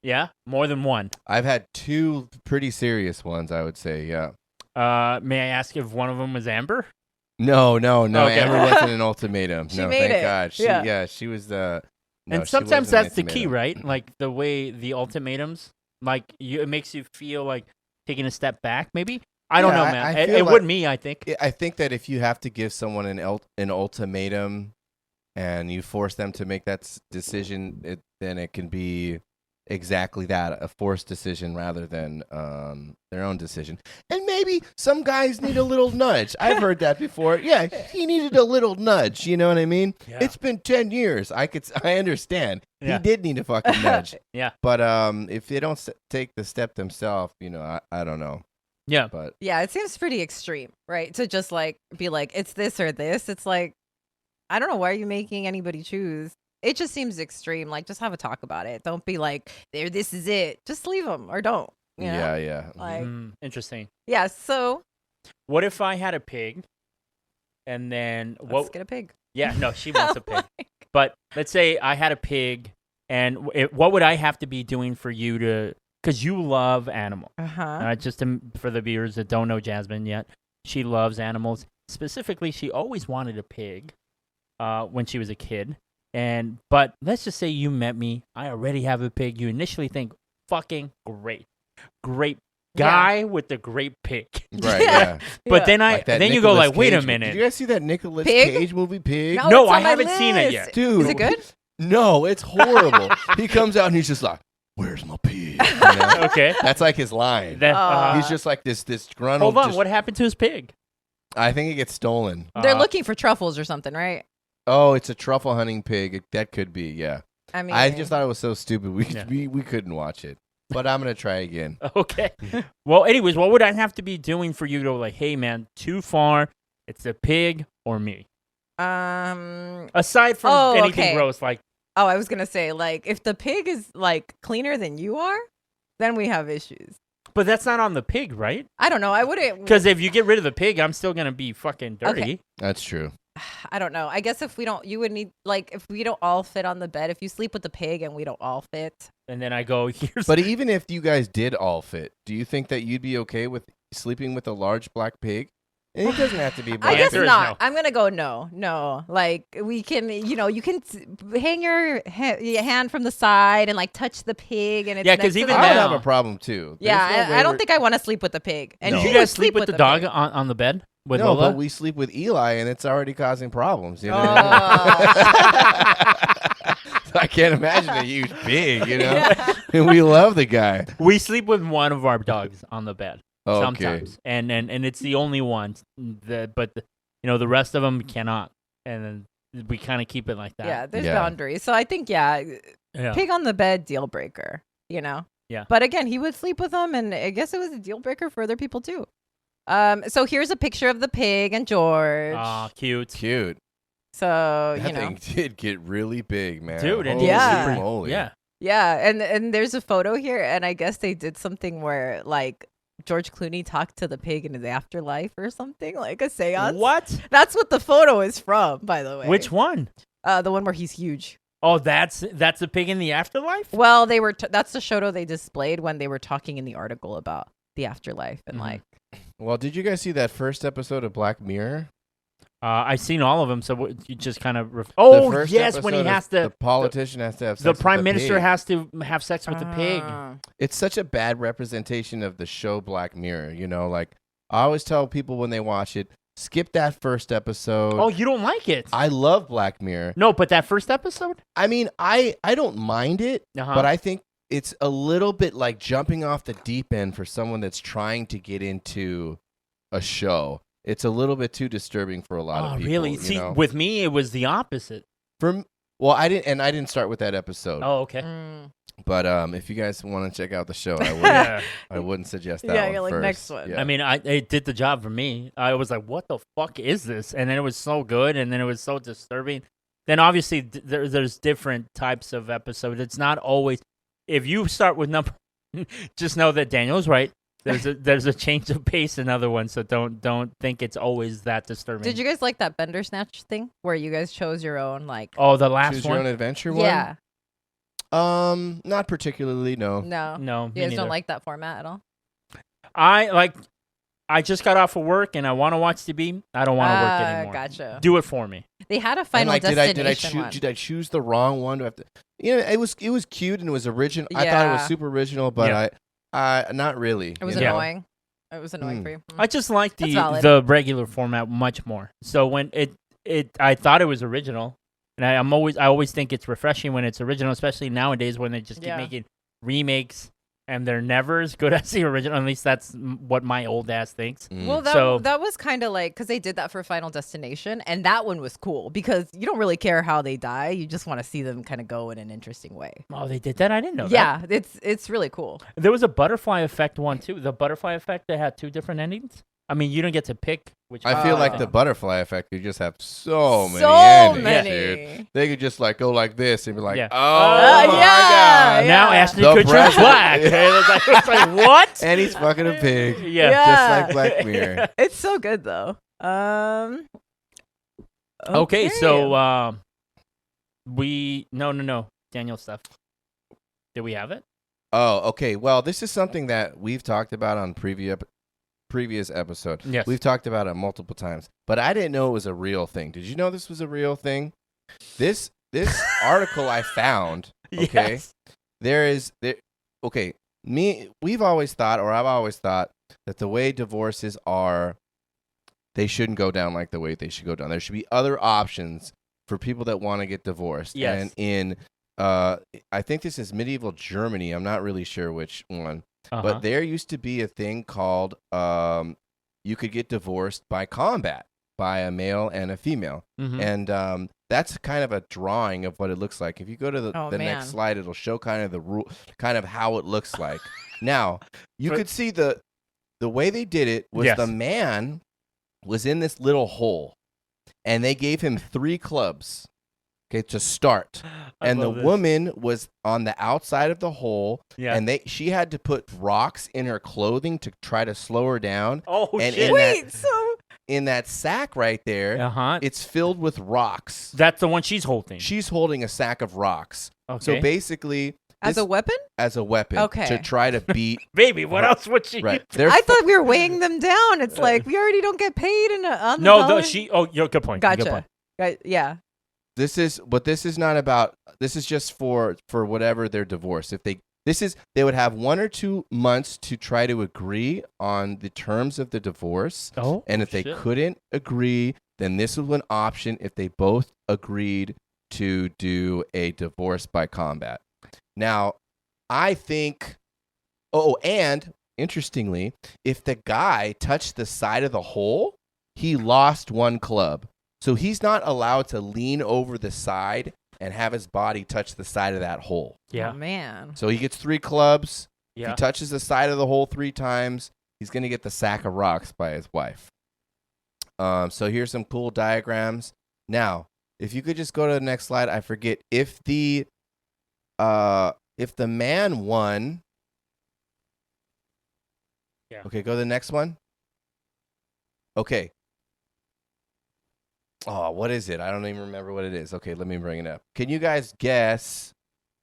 Speaker 2: Yeah, more than one.
Speaker 1: I've had 2 pretty serious ones, I would say. Yeah.
Speaker 2: May I ask if one of them was Amber?
Speaker 1: No.
Speaker 2: Okay.
Speaker 1: Amber wasn't an ultimatum.
Speaker 3: She
Speaker 1: no,
Speaker 3: made
Speaker 1: thank
Speaker 3: it.
Speaker 1: God. She was the. No,
Speaker 2: And
Speaker 1: she
Speaker 2: sometimes
Speaker 1: wasn't an
Speaker 2: that's the key,
Speaker 1: ultimatum.
Speaker 2: right? Like the way the ultimatums, it makes you feel like taking a step back. Maybe I don't know, man.
Speaker 1: I
Speaker 2: It
Speaker 1: feel
Speaker 2: would
Speaker 1: like-
Speaker 2: me, I think.
Speaker 1: I think that if you have to give someone an ultimatum, and you force them to make that decision, then it can be exactly that, a forced decision rather than their own decision. And maybe some guys need a little nudge. I've heard that before. Yeah, he needed a little nudge. You know what I mean?
Speaker 2: Yeah.
Speaker 1: It's been 10 years. I understand.
Speaker 2: Yeah.
Speaker 1: He did need a fucking nudge.
Speaker 2: Yeah.
Speaker 1: But if they don't take the step themselves, I don't know.
Speaker 2: Yeah.
Speaker 1: But
Speaker 3: Yeah, it seems pretty extreme, right? To just like be like, it's this or this. It's like, I don't know, why are you making anybody choose? It just seems extreme. Like, just have a talk about it. Don't be like, there, this is it. Just leave them or don't. You know?
Speaker 1: yeah.
Speaker 3: Like,
Speaker 2: Interesting.
Speaker 3: yeah. So
Speaker 2: What if I had a pig, and then
Speaker 3: let's get a pig.
Speaker 2: Yeah, no, she wants a pig. But let's say I had a pig, and what would I have to be doing for you to? Because you love animals. Just for the viewers that don't know Jasmine yet, she loves animals. Specifically, she always wanted a pig when she was a kid. But let's just say you met me. I already have a pig. You initially think, fucking great guy with the great pig.
Speaker 1: Right. Yeah.
Speaker 2: But then
Speaker 1: Like that
Speaker 2: you go
Speaker 1: Nicolas
Speaker 2: like, wait a
Speaker 1: Cage-
Speaker 2: minute.
Speaker 1: Did you guys see that Nicolas
Speaker 3: Pig?
Speaker 1: Cage movie, Pig?
Speaker 2: No,
Speaker 3: it's
Speaker 2: I
Speaker 3: on my
Speaker 2: haven't seen it
Speaker 3: list.
Speaker 2: yet.
Speaker 1: Dude.
Speaker 3: Is it good?
Speaker 1: No, it's horrible. He comes out and he's just like, "Where's my pig?" You know?
Speaker 2: Okay.
Speaker 1: That's like his line. He's just like this gruntled.
Speaker 2: Hold on, what happened to his pig?
Speaker 1: I think it gets stolen.
Speaker 3: They're looking for truffles or something, right?
Speaker 1: Oh, it's a truffle hunting pig. That could be, yeah.
Speaker 3: I mean,
Speaker 1: I just thought it was so stupid.
Speaker 2: Yeah.
Speaker 1: We couldn't watch it. But I'm gonna try again.
Speaker 2: Okay. Well, anyways, what would I have to be doing for you to like, hey man, too far. It's the pig or me. Aside from anything
Speaker 3: okay.
Speaker 2: gross, like
Speaker 3: Oh, I was gonna say, like, if the pig is like cleaner than you are, then we have issues.
Speaker 2: but that's not on the pig, right?
Speaker 3: I don't know. I wouldn't.
Speaker 2: Because if you get rid of the pig, I'm still gonna be fucking dirty.
Speaker 3: Okay.
Speaker 1: That's true.
Speaker 3: I don't know. I guess if we don't, you would need, like, if we don't all fit on the bed, if you sleep with the pig and we don't all fit.
Speaker 2: And then I go, here's.
Speaker 1: But even if you guys did all fit, do you think that you'd be okay with sleeping with a large black pig? And it doesn't have to be
Speaker 3: I
Speaker 1: black.
Speaker 3: guess
Speaker 2: answer is
Speaker 3: not.
Speaker 2: no.
Speaker 3: I'm gonna go no. Like, we can, you can hang your hand from the side and like touch the pig, and it's
Speaker 2: Yeah, 'cause
Speaker 3: next to
Speaker 2: even
Speaker 3: the
Speaker 1: I would
Speaker 2: now-
Speaker 1: have a problem too. There's
Speaker 3: Yeah,
Speaker 1: no way
Speaker 3: I don't
Speaker 1: we're-
Speaker 3: think I want to sleep with the pig. And
Speaker 1: No.
Speaker 2: Did
Speaker 3: he
Speaker 2: you
Speaker 3: would
Speaker 2: guys sleep with the dog
Speaker 3: pig.
Speaker 2: on the bed with
Speaker 1: No,
Speaker 2: Lola?
Speaker 1: but we sleep with Eli, and it's already causing problems. You know?
Speaker 3: Oh.
Speaker 1: I can't imagine a huge pig, you know? And we love the guy.
Speaker 2: We sleep with one of our dogs on the bed
Speaker 1: Okay.
Speaker 2: sometimes, and it's the only one. The rest of them cannot, and then we kind of keep it like that.
Speaker 3: Yeah, there's
Speaker 1: Yeah.
Speaker 3: boundaries. So I think,
Speaker 2: Yeah.
Speaker 3: pig on the bed, deal breaker,
Speaker 2: Yeah.
Speaker 3: But again, he would sleep with them, and I guess it was a deal breaker for other people too. So here's a picture of the pig and George.
Speaker 2: Aw, cute.
Speaker 1: Cute.
Speaker 3: So,
Speaker 1: That thing did get really big, man.
Speaker 2: Dude, and
Speaker 1: Holy
Speaker 3: Yeah.
Speaker 1: moly.
Speaker 2: Yeah.
Speaker 3: yeah, and there's a photo here, and I guess they did something where like George Clooney talked to the pig in his afterlife or something, like a seance.
Speaker 2: What?
Speaker 3: That's what the photo is from, by the way.
Speaker 2: Which one?
Speaker 3: The one where he's huge.
Speaker 2: Oh, that's a pig in the afterlife?
Speaker 3: Well, they were. That's the photo they displayed when they were talking in the article about the afterlife and
Speaker 2: Mhm.
Speaker 3: like.
Speaker 1: Well, did you guys see that first episode of Black Mirror?
Speaker 2: I've seen all of them, so you just kind of.
Speaker 1: The
Speaker 2: Oh,
Speaker 1: first
Speaker 2: yes, when he
Speaker 1: episode
Speaker 2: has
Speaker 1: is
Speaker 2: to.
Speaker 1: the politician has to have sex
Speaker 2: The
Speaker 1: with
Speaker 2: prime
Speaker 1: the
Speaker 2: minister
Speaker 1: pig.
Speaker 2: has to have sex with the pig.
Speaker 1: It's such a bad representation of the show Black Mirror. You know, like I always tell people when they watch it, skip that first episode.
Speaker 2: Oh, you don't like it?
Speaker 1: I love Black Mirror.
Speaker 2: No, but that first episode?
Speaker 1: I mean, I don't mind it, but I think it's a little bit like jumping off the deep end for someone that's trying to get into a show. It's a little bit too disturbing for a lot of people.
Speaker 2: Really? See, with me, it was the opposite.
Speaker 1: I didn't start with that episode.
Speaker 2: Oh, okay.
Speaker 1: But if you guys want to check out the show, I wouldn't suggest that one
Speaker 3: you're like,
Speaker 1: first.
Speaker 3: next one.
Speaker 1: Yeah.
Speaker 2: I mean, it did the job for me. I was like, what the fuck is this? And then it was so good, and then it was so disturbing. Then obviously there's different types of episodes. It's not always. If you start with number, just know that Daniel's right. There's a change of pace in other ones, so don't think it's always that disturbing.
Speaker 3: Did you guys like that Bender Snatch thing where you guys chose your own
Speaker 2: Oh, the last
Speaker 1: Choose
Speaker 2: one.
Speaker 1: Your Own Adventure one?
Speaker 3: Yeah.
Speaker 1: Not particularly. No.
Speaker 2: No.
Speaker 3: You guys don't like that format at all?
Speaker 2: I just got off of work and I want to watch TV. I don't want to work anymore.
Speaker 3: Gotcha.
Speaker 2: Do it for me.
Speaker 3: They had a Final Destination one.
Speaker 1: Did I choose the wrong one? Do I have to? It was cute and it was original. I thought it was super original, but I not really.
Speaker 3: It was annoying. It was annoying for you.
Speaker 2: I just like the regular format much more. So when I thought it was original, and I always think it's refreshing when it's original, especially nowadays when they just keep making remakes. And they're never as good as the original. At least that's what my old ass thinks.
Speaker 3: Well, that was kind of like, because they did that for Final Destination, and that one was cool because you don't really care how they die. You just want to see them kind of go in an interesting way.
Speaker 2: Oh, they did that? I didn't know that.
Speaker 3: Yeah, it's really cool.
Speaker 2: There was a Butterfly Effect one, too. The Butterfly Effect, they had 2 different endings. I mean, you don't get to pick which.
Speaker 1: I feel like the Butterfly Effect, you just have so many endings, dude. They could just go like this and be like, my God.
Speaker 2: Now Ashley Kutcher's black. It's like, what?
Speaker 1: And he's fucking a pig.
Speaker 2: Yeah.
Speaker 1: Just like Black Mirror.
Speaker 3: It's so good, though.
Speaker 2: Okay, so no. Daniel stuff. Did we have it?
Speaker 1: Oh, okay. Well, this is something that we've talked about on previous episode.
Speaker 2: Yes.
Speaker 1: We've talked about it multiple times, but I didn't know it was a real thing. Did you know this was a real thing? This article I found, okay?
Speaker 2: Yes.
Speaker 1: We've always thought, or I've always thought, that the way divorces are, they shouldn't go down like the way they should go down. There should be other options for people that want to get divorced.
Speaker 2: Yes.
Speaker 1: And in I think this is medieval Germany. I'm not really sure which one. But there used to be a thing called you could get divorced by combat, by a male and a female.
Speaker 2: Mm-hmm.
Speaker 1: And that's kind of a drawing of what it looks like. If you go to the next slide, it'll show kind of how it looks like. Now, you could see the way they did it was the man was in this little hole, and they gave him 3 clubs. Okay, to start. And the woman was on the outside of the hole, and she had to put rocks in her clothing to try to slow her down.
Speaker 2: Oh,
Speaker 1: and
Speaker 2: shit.
Speaker 1: In that sack right there, it's filled with rocks.
Speaker 2: That's the one she's holding.
Speaker 1: She's holding a sack of rocks.
Speaker 2: Okay.
Speaker 1: So basically...
Speaker 3: As a weapon?
Speaker 1: As a weapon.
Speaker 3: Okay.
Speaker 1: To try to beat...
Speaker 2: Baby, what else would she...
Speaker 1: Right.
Speaker 3: I thought we were weighing them down. It's like, we already don't get paid on the dollar.
Speaker 2: Good point.
Speaker 3: Gotcha.
Speaker 2: Good point.
Speaker 3: Yeah.
Speaker 1: This is not about. This is just for whatever their divorce. They would have 1 or 2 months to try to agree on the terms of the divorce.
Speaker 2: Oh,
Speaker 1: and if they couldn't agree, then this was an option. If they both agreed to do a divorce by combat. Now, I think. Oh, and interestingly, if the guy touched the side of the hole, he lost 1 club. So he's not allowed to lean over the side and have his body touch the side of that hole.
Speaker 2: Yeah.
Speaker 3: Oh, man.
Speaker 1: So he gets 3 clubs.
Speaker 2: Yeah.
Speaker 1: If he touches the side of the hole 3 times, he's going to get the sack of rocks by his wife. So here's some cool diagrams. Now, if you could just go to the next slide, I forget if the man won.
Speaker 2: Yeah.
Speaker 1: Okay, go to the next one. Okay. Oh, what is it? I don't even remember what it is. Okay, let me bring it up. Can you guys guess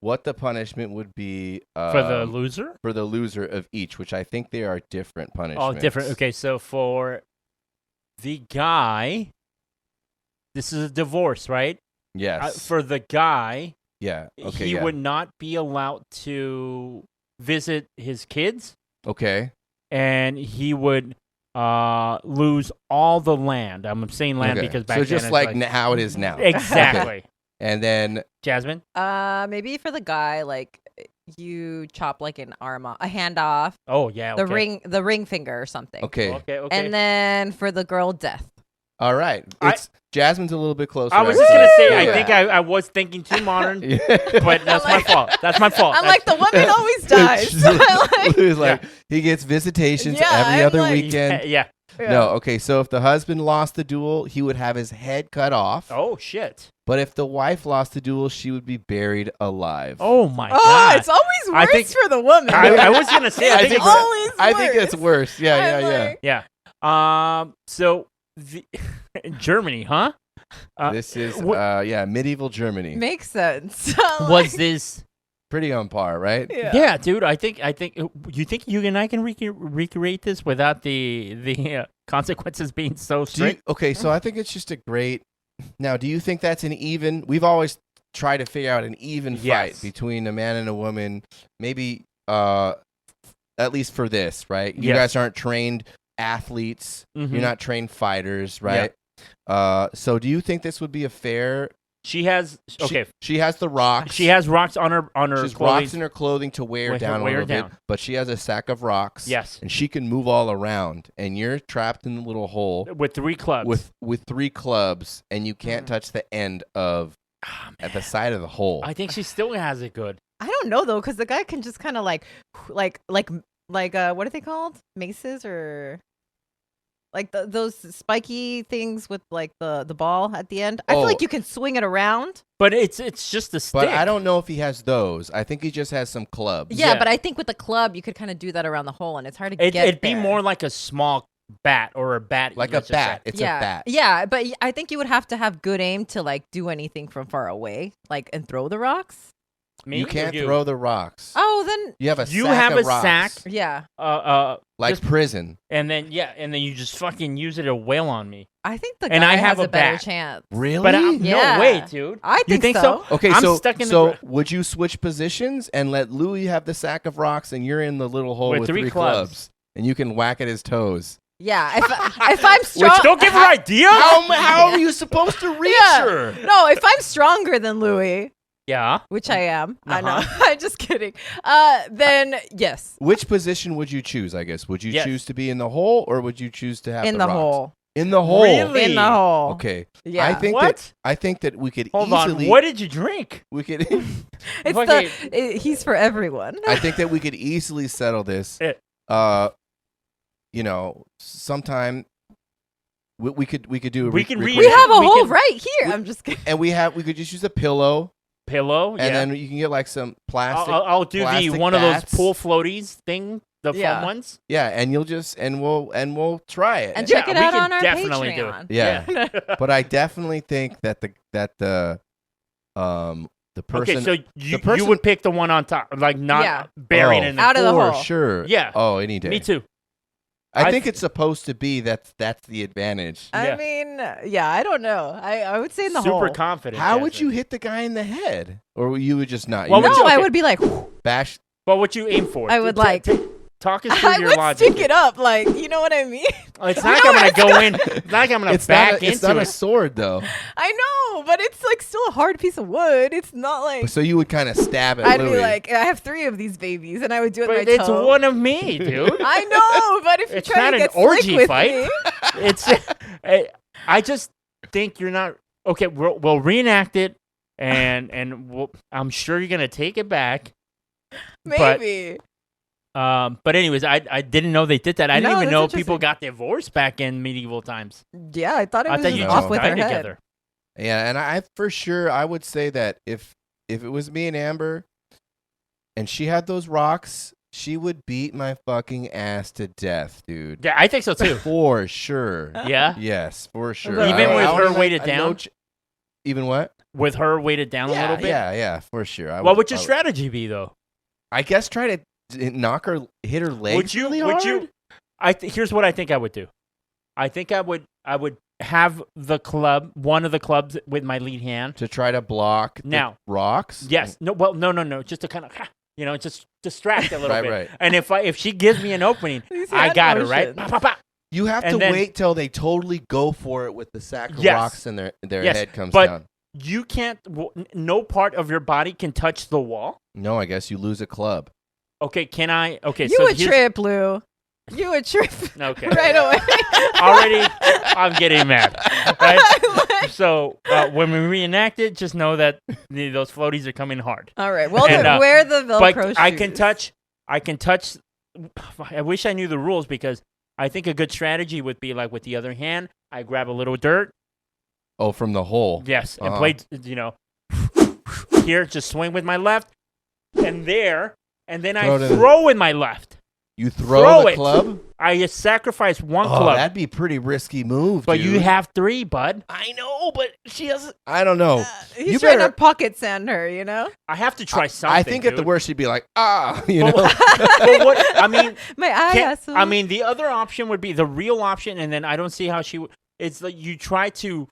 Speaker 1: what the punishment would be
Speaker 2: for the loser?
Speaker 1: For the loser of each, which I think they are different punishments.
Speaker 2: Oh, different. Okay, so for the guy, this is a divorce, right?
Speaker 1: Yes.
Speaker 2: For the guy,
Speaker 1: he
Speaker 2: would not be allowed to visit his kids.
Speaker 1: Okay.
Speaker 2: And he would lose all the land. I'm saying land
Speaker 1: Okay.
Speaker 2: because back
Speaker 1: so
Speaker 2: then
Speaker 1: just
Speaker 2: it's
Speaker 1: like how it is now.
Speaker 2: Exactly.
Speaker 1: And then
Speaker 2: Jasmine?
Speaker 3: Maybe for the guy, like you chop like an arm off, a hand off,
Speaker 2: Oh, yeah. Okay.
Speaker 3: the ring finger or something.
Speaker 1: okay.
Speaker 2: Okay.
Speaker 3: And then for the girl, death.
Speaker 1: All right. Jasmine's a little bit closer.
Speaker 2: I was
Speaker 1: I'd
Speaker 2: just going to say,
Speaker 1: Yeah.
Speaker 2: I think I was thinking too modern,
Speaker 1: Yeah.
Speaker 2: but that's my fault. That's my fault.
Speaker 3: I'm like, the woman always dies.
Speaker 1: It's like he gets visitations
Speaker 3: Yeah,
Speaker 1: every
Speaker 3: I'm
Speaker 1: other
Speaker 3: like-
Speaker 1: weekend.
Speaker 2: Yeah.
Speaker 1: No, okay. So if the husband lost the duel, he would have his head cut off.
Speaker 2: Oh, shit.
Speaker 1: But if the wife lost the duel, she would be buried alive.
Speaker 2: Oh, my
Speaker 3: Oh,
Speaker 2: God.
Speaker 3: it's always
Speaker 2: I
Speaker 3: worse
Speaker 2: think-
Speaker 3: for the woman.
Speaker 2: I was going to say, I think it's
Speaker 3: always
Speaker 1: I think it's
Speaker 3: worse.
Speaker 1: worse. Yeah,
Speaker 3: I'm
Speaker 1: yeah,
Speaker 3: like-
Speaker 2: Yeah. So Germany, huh?
Speaker 1: This is
Speaker 2: wh-
Speaker 1: medieval Germany.
Speaker 3: Makes sense.
Speaker 2: Was this?
Speaker 1: Pretty on par, right?
Speaker 2: Yeah, dude. I think. You think you and I can recreate this without the consequences being so strict?
Speaker 1: Okay, so I think it's just a great. Now, do you think that's an even? We've always tried to figure out an even fight
Speaker 2: Yes.
Speaker 1: between a man and a woman. Maybe, at least for this, right? You
Speaker 2: Yes.
Speaker 1: guys aren't trained athletes.
Speaker 2: Mhm.
Speaker 1: You're not trained fighters, right? So do you think this would be a fair?
Speaker 2: She has
Speaker 1: She has the rocks.
Speaker 2: She has rocks on her
Speaker 1: She's
Speaker 2: clothing.
Speaker 1: rocks in her clothing to wear down a
Speaker 2: wear
Speaker 1: little
Speaker 2: down.
Speaker 1: bit, but she has a sack of rocks.
Speaker 2: Yes.
Speaker 1: and she can move all around, and you're trapped in the little hole
Speaker 2: with 3 clubs.
Speaker 1: with 3 clubs, and you can't touch the end of at the side of the hole.
Speaker 2: I think she still has it good.
Speaker 3: I don't know though, because the guy can just kind of like what are they called? Maces or like those spiky things with like the ball at the end. I feel like you can swing it around.
Speaker 2: But it's just a stick.
Speaker 1: But I don't know if he has those. I think he just has some clubs.
Speaker 3: Yeah,
Speaker 2: Yeah.
Speaker 3: but I think with the club you could kind of do that around the hole, and it's hard to get.
Speaker 2: It'd be
Speaker 3: there.
Speaker 2: more like a small bat or a bat.
Speaker 1: Like a
Speaker 2: let's just say.
Speaker 1: bat. It's
Speaker 3: yeah,
Speaker 1: a bat.
Speaker 3: Yeah, but I think you would have to have good aim to like do anything from far away, like and throw the rocks.
Speaker 2: Me
Speaker 1: You
Speaker 2: or
Speaker 1: can't
Speaker 2: you?
Speaker 1: throw the rocks.
Speaker 3: Oh, then
Speaker 1: You have a
Speaker 2: You
Speaker 1: sack
Speaker 2: have
Speaker 1: of
Speaker 2: a
Speaker 1: rocks.
Speaker 2: sack.
Speaker 3: yeah.
Speaker 1: Like
Speaker 2: just-
Speaker 1: prison.
Speaker 2: And then you just fucking use it to wail on me.
Speaker 3: I think the
Speaker 2: And
Speaker 3: guy
Speaker 2: I
Speaker 3: has
Speaker 2: have
Speaker 3: a
Speaker 2: a
Speaker 3: better
Speaker 2: bat.
Speaker 3: chance.
Speaker 1: Really?
Speaker 2: But
Speaker 3: Yeah.
Speaker 2: no way, dude.
Speaker 3: I
Speaker 2: You think so?
Speaker 1: Okay,
Speaker 2: I'm
Speaker 1: so
Speaker 2: stuck in the
Speaker 1: so
Speaker 2: gr-
Speaker 1: would you switch positions and let Louis have the sack of rocks, and you're in the little hole
Speaker 2: With
Speaker 1: with
Speaker 2: 3
Speaker 1: 3
Speaker 2: clubs.
Speaker 1: and you can whack at his toes?
Speaker 3: Yeah, if I'm strong,
Speaker 2: Which don't give her ideas.
Speaker 1: How are you supposed to reach her?
Speaker 3: No, if I'm stronger than Louis,
Speaker 2: Yeah.
Speaker 3: which I am, I know.
Speaker 2: Uh-huh.
Speaker 3: I'm just kidding. Then yes,
Speaker 1: Which position would you choose? I guess would you
Speaker 2: Yes.
Speaker 1: choose to be in the hole, or would you choose to have
Speaker 3: in
Speaker 1: the
Speaker 3: the
Speaker 1: rocks?
Speaker 3: hole,
Speaker 1: In the hole.
Speaker 2: Really?
Speaker 3: in the hole.
Speaker 1: Okay.
Speaker 3: Yeah.
Speaker 1: I think that we could
Speaker 2: Hold
Speaker 1: easily.
Speaker 2: on. What did you drink?
Speaker 1: We could.
Speaker 3: It's
Speaker 2: Okay.
Speaker 3: he's for everyone.
Speaker 1: I think that we could easily settle this. Sometime we could do a
Speaker 2: We can
Speaker 3: we have a
Speaker 2: we
Speaker 3: hole
Speaker 2: can-
Speaker 3: right here. I'm just kidding.
Speaker 1: and we could just use a pillow,
Speaker 2: Pillow.
Speaker 1: and
Speaker 2: Yeah.
Speaker 1: then you can get like some plastic.
Speaker 2: I'll do the
Speaker 1: plastic
Speaker 2: one of those
Speaker 1: bats.
Speaker 2: pool floaties thing, the
Speaker 3: Yeah.
Speaker 2: foam ones.
Speaker 1: Yeah, and we'll try it.
Speaker 3: And
Speaker 2: Yeah,
Speaker 3: check it
Speaker 2: we
Speaker 3: out
Speaker 2: can
Speaker 3: on our
Speaker 2: definitely do it.
Speaker 3: Patreon.
Speaker 1: Yeah. But I definitely think that the person.
Speaker 2: Okay, so you
Speaker 1: person-
Speaker 2: would pick the one on top, like not
Speaker 3: Yeah.
Speaker 2: buried in the
Speaker 3: Out of the
Speaker 1: for
Speaker 3: hole.
Speaker 1: sure.
Speaker 2: Yeah.
Speaker 1: Oh, any day.
Speaker 2: Me too.
Speaker 1: I
Speaker 2: I
Speaker 1: think it's supposed to be that's the advantage.
Speaker 2: Yeah.
Speaker 3: I mean, yeah, I don't know. I would say in the
Speaker 2: Super
Speaker 3: hole.
Speaker 2: confident.
Speaker 1: How would
Speaker 2: Jasmine.
Speaker 1: you hit the guy in the head, or you would just not?
Speaker 2: Well,
Speaker 1: you
Speaker 2: would
Speaker 3: No,
Speaker 2: you-
Speaker 3: I
Speaker 2: okay.
Speaker 3: would be like,
Speaker 1: bash.
Speaker 2: What would you aim for?
Speaker 3: I would
Speaker 2: T-
Speaker 3: like-
Speaker 2: t- talk us through
Speaker 3: I
Speaker 2: your
Speaker 3: would
Speaker 2: logic.
Speaker 3: stick it up, like you know what I mean.
Speaker 2: It's not like I'm gonna go in. It's not like I'm gonna
Speaker 1: It's
Speaker 2: back
Speaker 1: not. It's
Speaker 2: into
Speaker 1: not a
Speaker 2: it.
Speaker 1: sword though.
Speaker 3: I know, but it's like still a hard piece of wood. It's not like
Speaker 1: So you would kind of stab at
Speaker 3: I'd
Speaker 1: Louis.
Speaker 3: be like, I have 3 of these babies, and I would do it
Speaker 2: But
Speaker 3: with my
Speaker 2: it's
Speaker 3: toe.
Speaker 2: one of me, dude.
Speaker 3: I know, but if you're
Speaker 2: It's
Speaker 3: trying
Speaker 2: not
Speaker 3: to
Speaker 2: an
Speaker 3: get slick
Speaker 2: orgy
Speaker 3: with
Speaker 2: fight.
Speaker 3: me,
Speaker 2: It's. I just think you're not okay. We'll reenact it, and I'm sure you're gonna take it back.
Speaker 3: maybe.
Speaker 2: But anyways, I didn't know they did that. I
Speaker 3: No,
Speaker 2: didn't even
Speaker 3: that's
Speaker 2: know
Speaker 3: interesting.
Speaker 2: people got divorced back in medieval times.
Speaker 3: Yeah, I thought it
Speaker 2: I
Speaker 3: was
Speaker 2: thought
Speaker 3: just
Speaker 2: you
Speaker 1: No.
Speaker 3: off
Speaker 2: just
Speaker 3: with
Speaker 2: died
Speaker 3: her head.
Speaker 2: together.
Speaker 1: Yeah, and I for sure I would say that if it was me and Amber, and she had those rocks, she would beat my fucking ass to death, dude.
Speaker 2: Yeah, I think so too.
Speaker 1: For sure.
Speaker 2: Yeah,
Speaker 1: Yes, for sure.
Speaker 3: Even
Speaker 1: I-
Speaker 3: with
Speaker 1: I
Speaker 2: her
Speaker 1: only
Speaker 2: weighted
Speaker 1: I
Speaker 2: down?
Speaker 1: know even what?
Speaker 2: with her weighted down a
Speaker 1: Yeah,
Speaker 2: little bit.
Speaker 1: yeah, for sure.
Speaker 2: What would your strategy be though?
Speaker 1: I guess try to hit her legs
Speaker 2: Would you?
Speaker 1: really
Speaker 2: Would
Speaker 1: hard.
Speaker 2: you? Here's what I think I would do. I think I would have one of the clubs with my lead hand.
Speaker 1: to try to block
Speaker 2: Now.
Speaker 1: the rocks?
Speaker 2: Yes. No. Well. No. Just to kind of, just distract a little
Speaker 1: Right,
Speaker 2: bit.
Speaker 1: right.
Speaker 2: And if she gives me an opening,
Speaker 3: These
Speaker 2: I
Speaker 3: hand
Speaker 2: got her right.
Speaker 3: motions.
Speaker 2: Pop, pop, pop.
Speaker 1: You have to
Speaker 2: then-
Speaker 1: wait till they totally go for it with the sack of
Speaker 2: Yes.
Speaker 1: rocks and their
Speaker 2: Yes,
Speaker 1: head comes
Speaker 2: but-
Speaker 1: down.
Speaker 2: You can't. No part of your body can touch the wall.
Speaker 1: No, I guess you lose a club.
Speaker 2: Okay, can I? Okay,
Speaker 3: You
Speaker 2: so
Speaker 3: would trip, Lou. You would trip
Speaker 2: Okay.
Speaker 3: right away.
Speaker 2: Already, I'm getting mad. Right? So when we reenact it, just know that those floaties are coming hard.
Speaker 3: All right. Well,
Speaker 2: And,
Speaker 3: then wear the Velcro
Speaker 2: But
Speaker 3: shoes.
Speaker 2: I can touch. I wish I knew the rules because I think a good strategy would be like with the other hand, I grab a little dirt.
Speaker 1: Oh, from the hole.
Speaker 2: Yes, and
Speaker 1: Uh-huh.
Speaker 2: play. Here, just swing with my left, and there, and then
Speaker 1: Throw
Speaker 2: I
Speaker 1: it in.
Speaker 2: throw with my left.
Speaker 1: You throw
Speaker 2: Throw
Speaker 1: the
Speaker 2: it.
Speaker 1: club?
Speaker 2: I sacrifice one
Speaker 1: Oh,
Speaker 2: club,
Speaker 1: that'd be a pretty risky move,
Speaker 2: but
Speaker 1: dude.
Speaker 2: you have 3, bud.
Speaker 1: I know, but she doesn't. I don't know.
Speaker 3: He's
Speaker 1: you
Speaker 3: trying
Speaker 1: better.
Speaker 3: to pocket sand her, you know?
Speaker 2: I have to try something.
Speaker 1: I think at the
Speaker 2: dude.
Speaker 1: worst she'd be like, you know.
Speaker 2: But what I mean,
Speaker 3: My eye
Speaker 2: I mean, the other option would be the real option, and then I don't see how she would. It's like you try to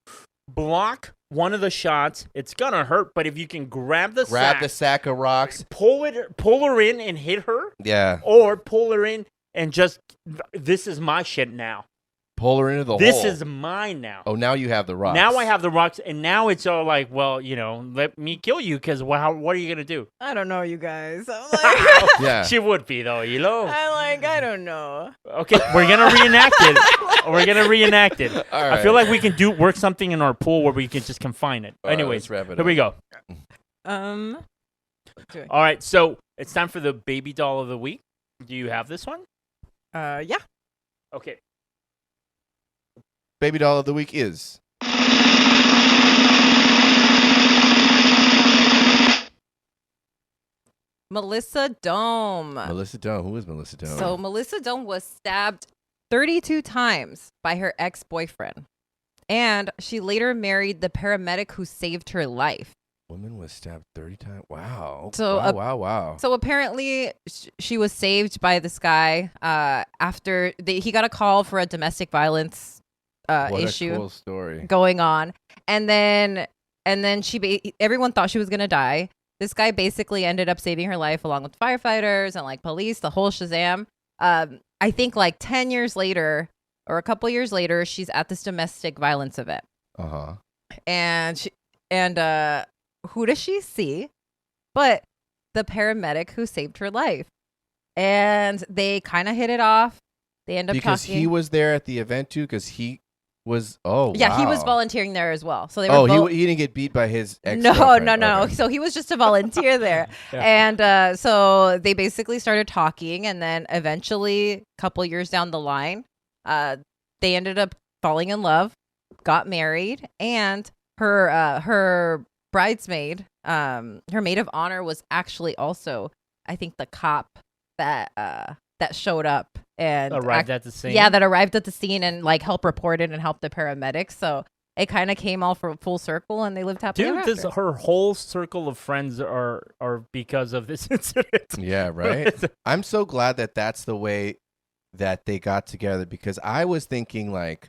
Speaker 2: block one of the shots. It's gonna hurt, but if you can grab the
Speaker 1: sack of rocks.
Speaker 2: pull her in and hit her,
Speaker 1: Yeah.
Speaker 2: or pull her in and just this is my shit now.
Speaker 1: Pull her into the hole.
Speaker 2: This is mine now.
Speaker 1: Oh, now you have the rocks.
Speaker 2: Now I have the rocks, and now it's all like, well, let me kill you, because what are you gonna do?
Speaker 3: I don't know, you guys. I'm like,
Speaker 1: Yeah.
Speaker 2: She would be though,
Speaker 3: I don't know.
Speaker 2: Okay, we're gonna reenact it. We're gonna reenact it.
Speaker 1: All
Speaker 2: I
Speaker 1: right.
Speaker 2: feel like we can work something in our pool where we can just confine it.
Speaker 1: All right,
Speaker 2: Anyways,
Speaker 1: let's wrap it
Speaker 2: here we go. All right, so it's time for the baby doll of the week. Do you have this one?
Speaker 3: Yeah.
Speaker 2: Okay.
Speaker 1: Baby doll of the week is.
Speaker 3: Melissa Dome.
Speaker 1: Melissa Doe. Who is Melissa Doe?
Speaker 3: So Melissa Dome was stabbed 32 times by her ex-boyfriend. And she later married the paramedic who saved her life.
Speaker 1: Woman was stabbed 30 times. Wow.
Speaker 3: So,
Speaker 1: Wow.
Speaker 3: So apparently she was saved by this guy after he got a call for a domestic violence
Speaker 1: What
Speaker 3: issue
Speaker 1: a cool story.
Speaker 3: going on. And then everyone thought she was going to die. This guy basically ended up saving her life along with firefighters and like police, the whole Shazam. I think like 10 years later or a couple years later, she's at this domestic violence event.
Speaker 1: Uh-huh.
Speaker 3: And who does she see but the paramedic who saved her life? And they kind of hit it off. They end up
Speaker 1: Because
Speaker 3: talking.
Speaker 1: he was there at the event too, because he was,
Speaker 3: Yeah, he was
Speaker 1: wow.
Speaker 3: volunteering there as well. So they were both.
Speaker 1: He didn't get beat by his ex.
Speaker 3: No.
Speaker 1: Okay.
Speaker 3: So he was just a volunteer there.
Speaker 2: Yeah.
Speaker 3: And so they basically started talking. And then eventually, a couple years down the line, they ended up falling in love, got married. And her bridesmaid, her maid of honor was actually also, I think, the cop that showed up and
Speaker 2: Arrived at the scene.
Speaker 3: Yeah, that arrived at the scene and like helped report it and help the paramedics. So it kind of came all full circle, and they lived happily ever
Speaker 2: Dude,
Speaker 3: after.
Speaker 2: her whole circle of friends are because of this incident.
Speaker 1: Yeah, right. I'm so glad that that's the way that they got together, because I was thinking like,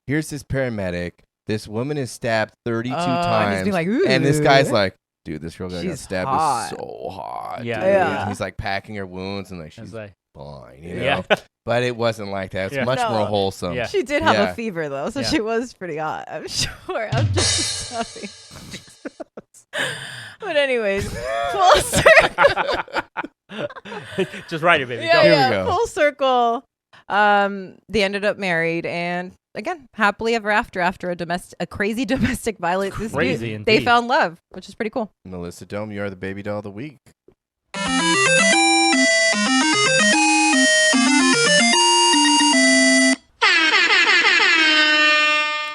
Speaker 1: here's this paramedic. This woman is stabbed 32
Speaker 3: and
Speaker 1: times.
Speaker 3: he's being like,
Speaker 1: and this guy's
Speaker 3: "Ooh."
Speaker 1: like, dude, this girl that got
Speaker 3: She's
Speaker 1: stabbed
Speaker 3: hot.
Speaker 1: is so hot.
Speaker 2: Yeah.
Speaker 1: dude."
Speaker 3: Yeah.
Speaker 1: And he's like packing her wounds and like,
Speaker 2: It's
Speaker 1: she's
Speaker 2: like,
Speaker 1: fine, you know?
Speaker 2: yeah.
Speaker 1: But it wasn't like that. It's
Speaker 2: Yeah.
Speaker 1: much
Speaker 3: No.
Speaker 1: more wholesome.
Speaker 2: Yeah.
Speaker 3: She did have
Speaker 1: Yeah.
Speaker 3: a fever though, so
Speaker 2: Yeah.
Speaker 3: she was pretty hot. I'm sure. I'm just sorry. But anyways, full circle.
Speaker 2: Just write it, baby.
Speaker 3: Yeah,
Speaker 2: Go.
Speaker 1: Here we
Speaker 3: yeah,
Speaker 1: go.
Speaker 3: full circle. They ended up married and again happily ever after a crazy domestic violence dispute.
Speaker 2: Crazy
Speaker 3: They
Speaker 2: indeed.
Speaker 3: found love, which is pretty cool.
Speaker 1: Melissa Dome, you are the baby doll of the week.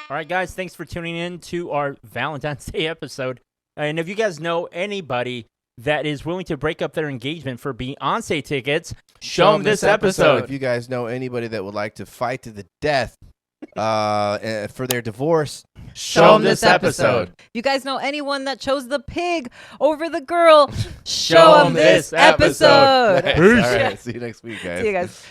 Speaker 2: All right, guys, thanks for tuning in to our Valentine's Day episode. And if you guys know anybody that is willing to break up their engagement for Beyonce tickets, show them this episode.
Speaker 1: If you guys know anybody that would like to fight to the death for their divorce,
Speaker 2: Show 'em this episode.
Speaker 3: If you guys know anyone that chose the pig over the girl,
Speaker 2: Show
Speaker 3: show
Speaker 2: 'em
Speaker 3: them this
Speaker 2: this episode.
Speaker 3: episode.
Speaker 1: All right, see you next week, guys.
Speaker 3: See you guys.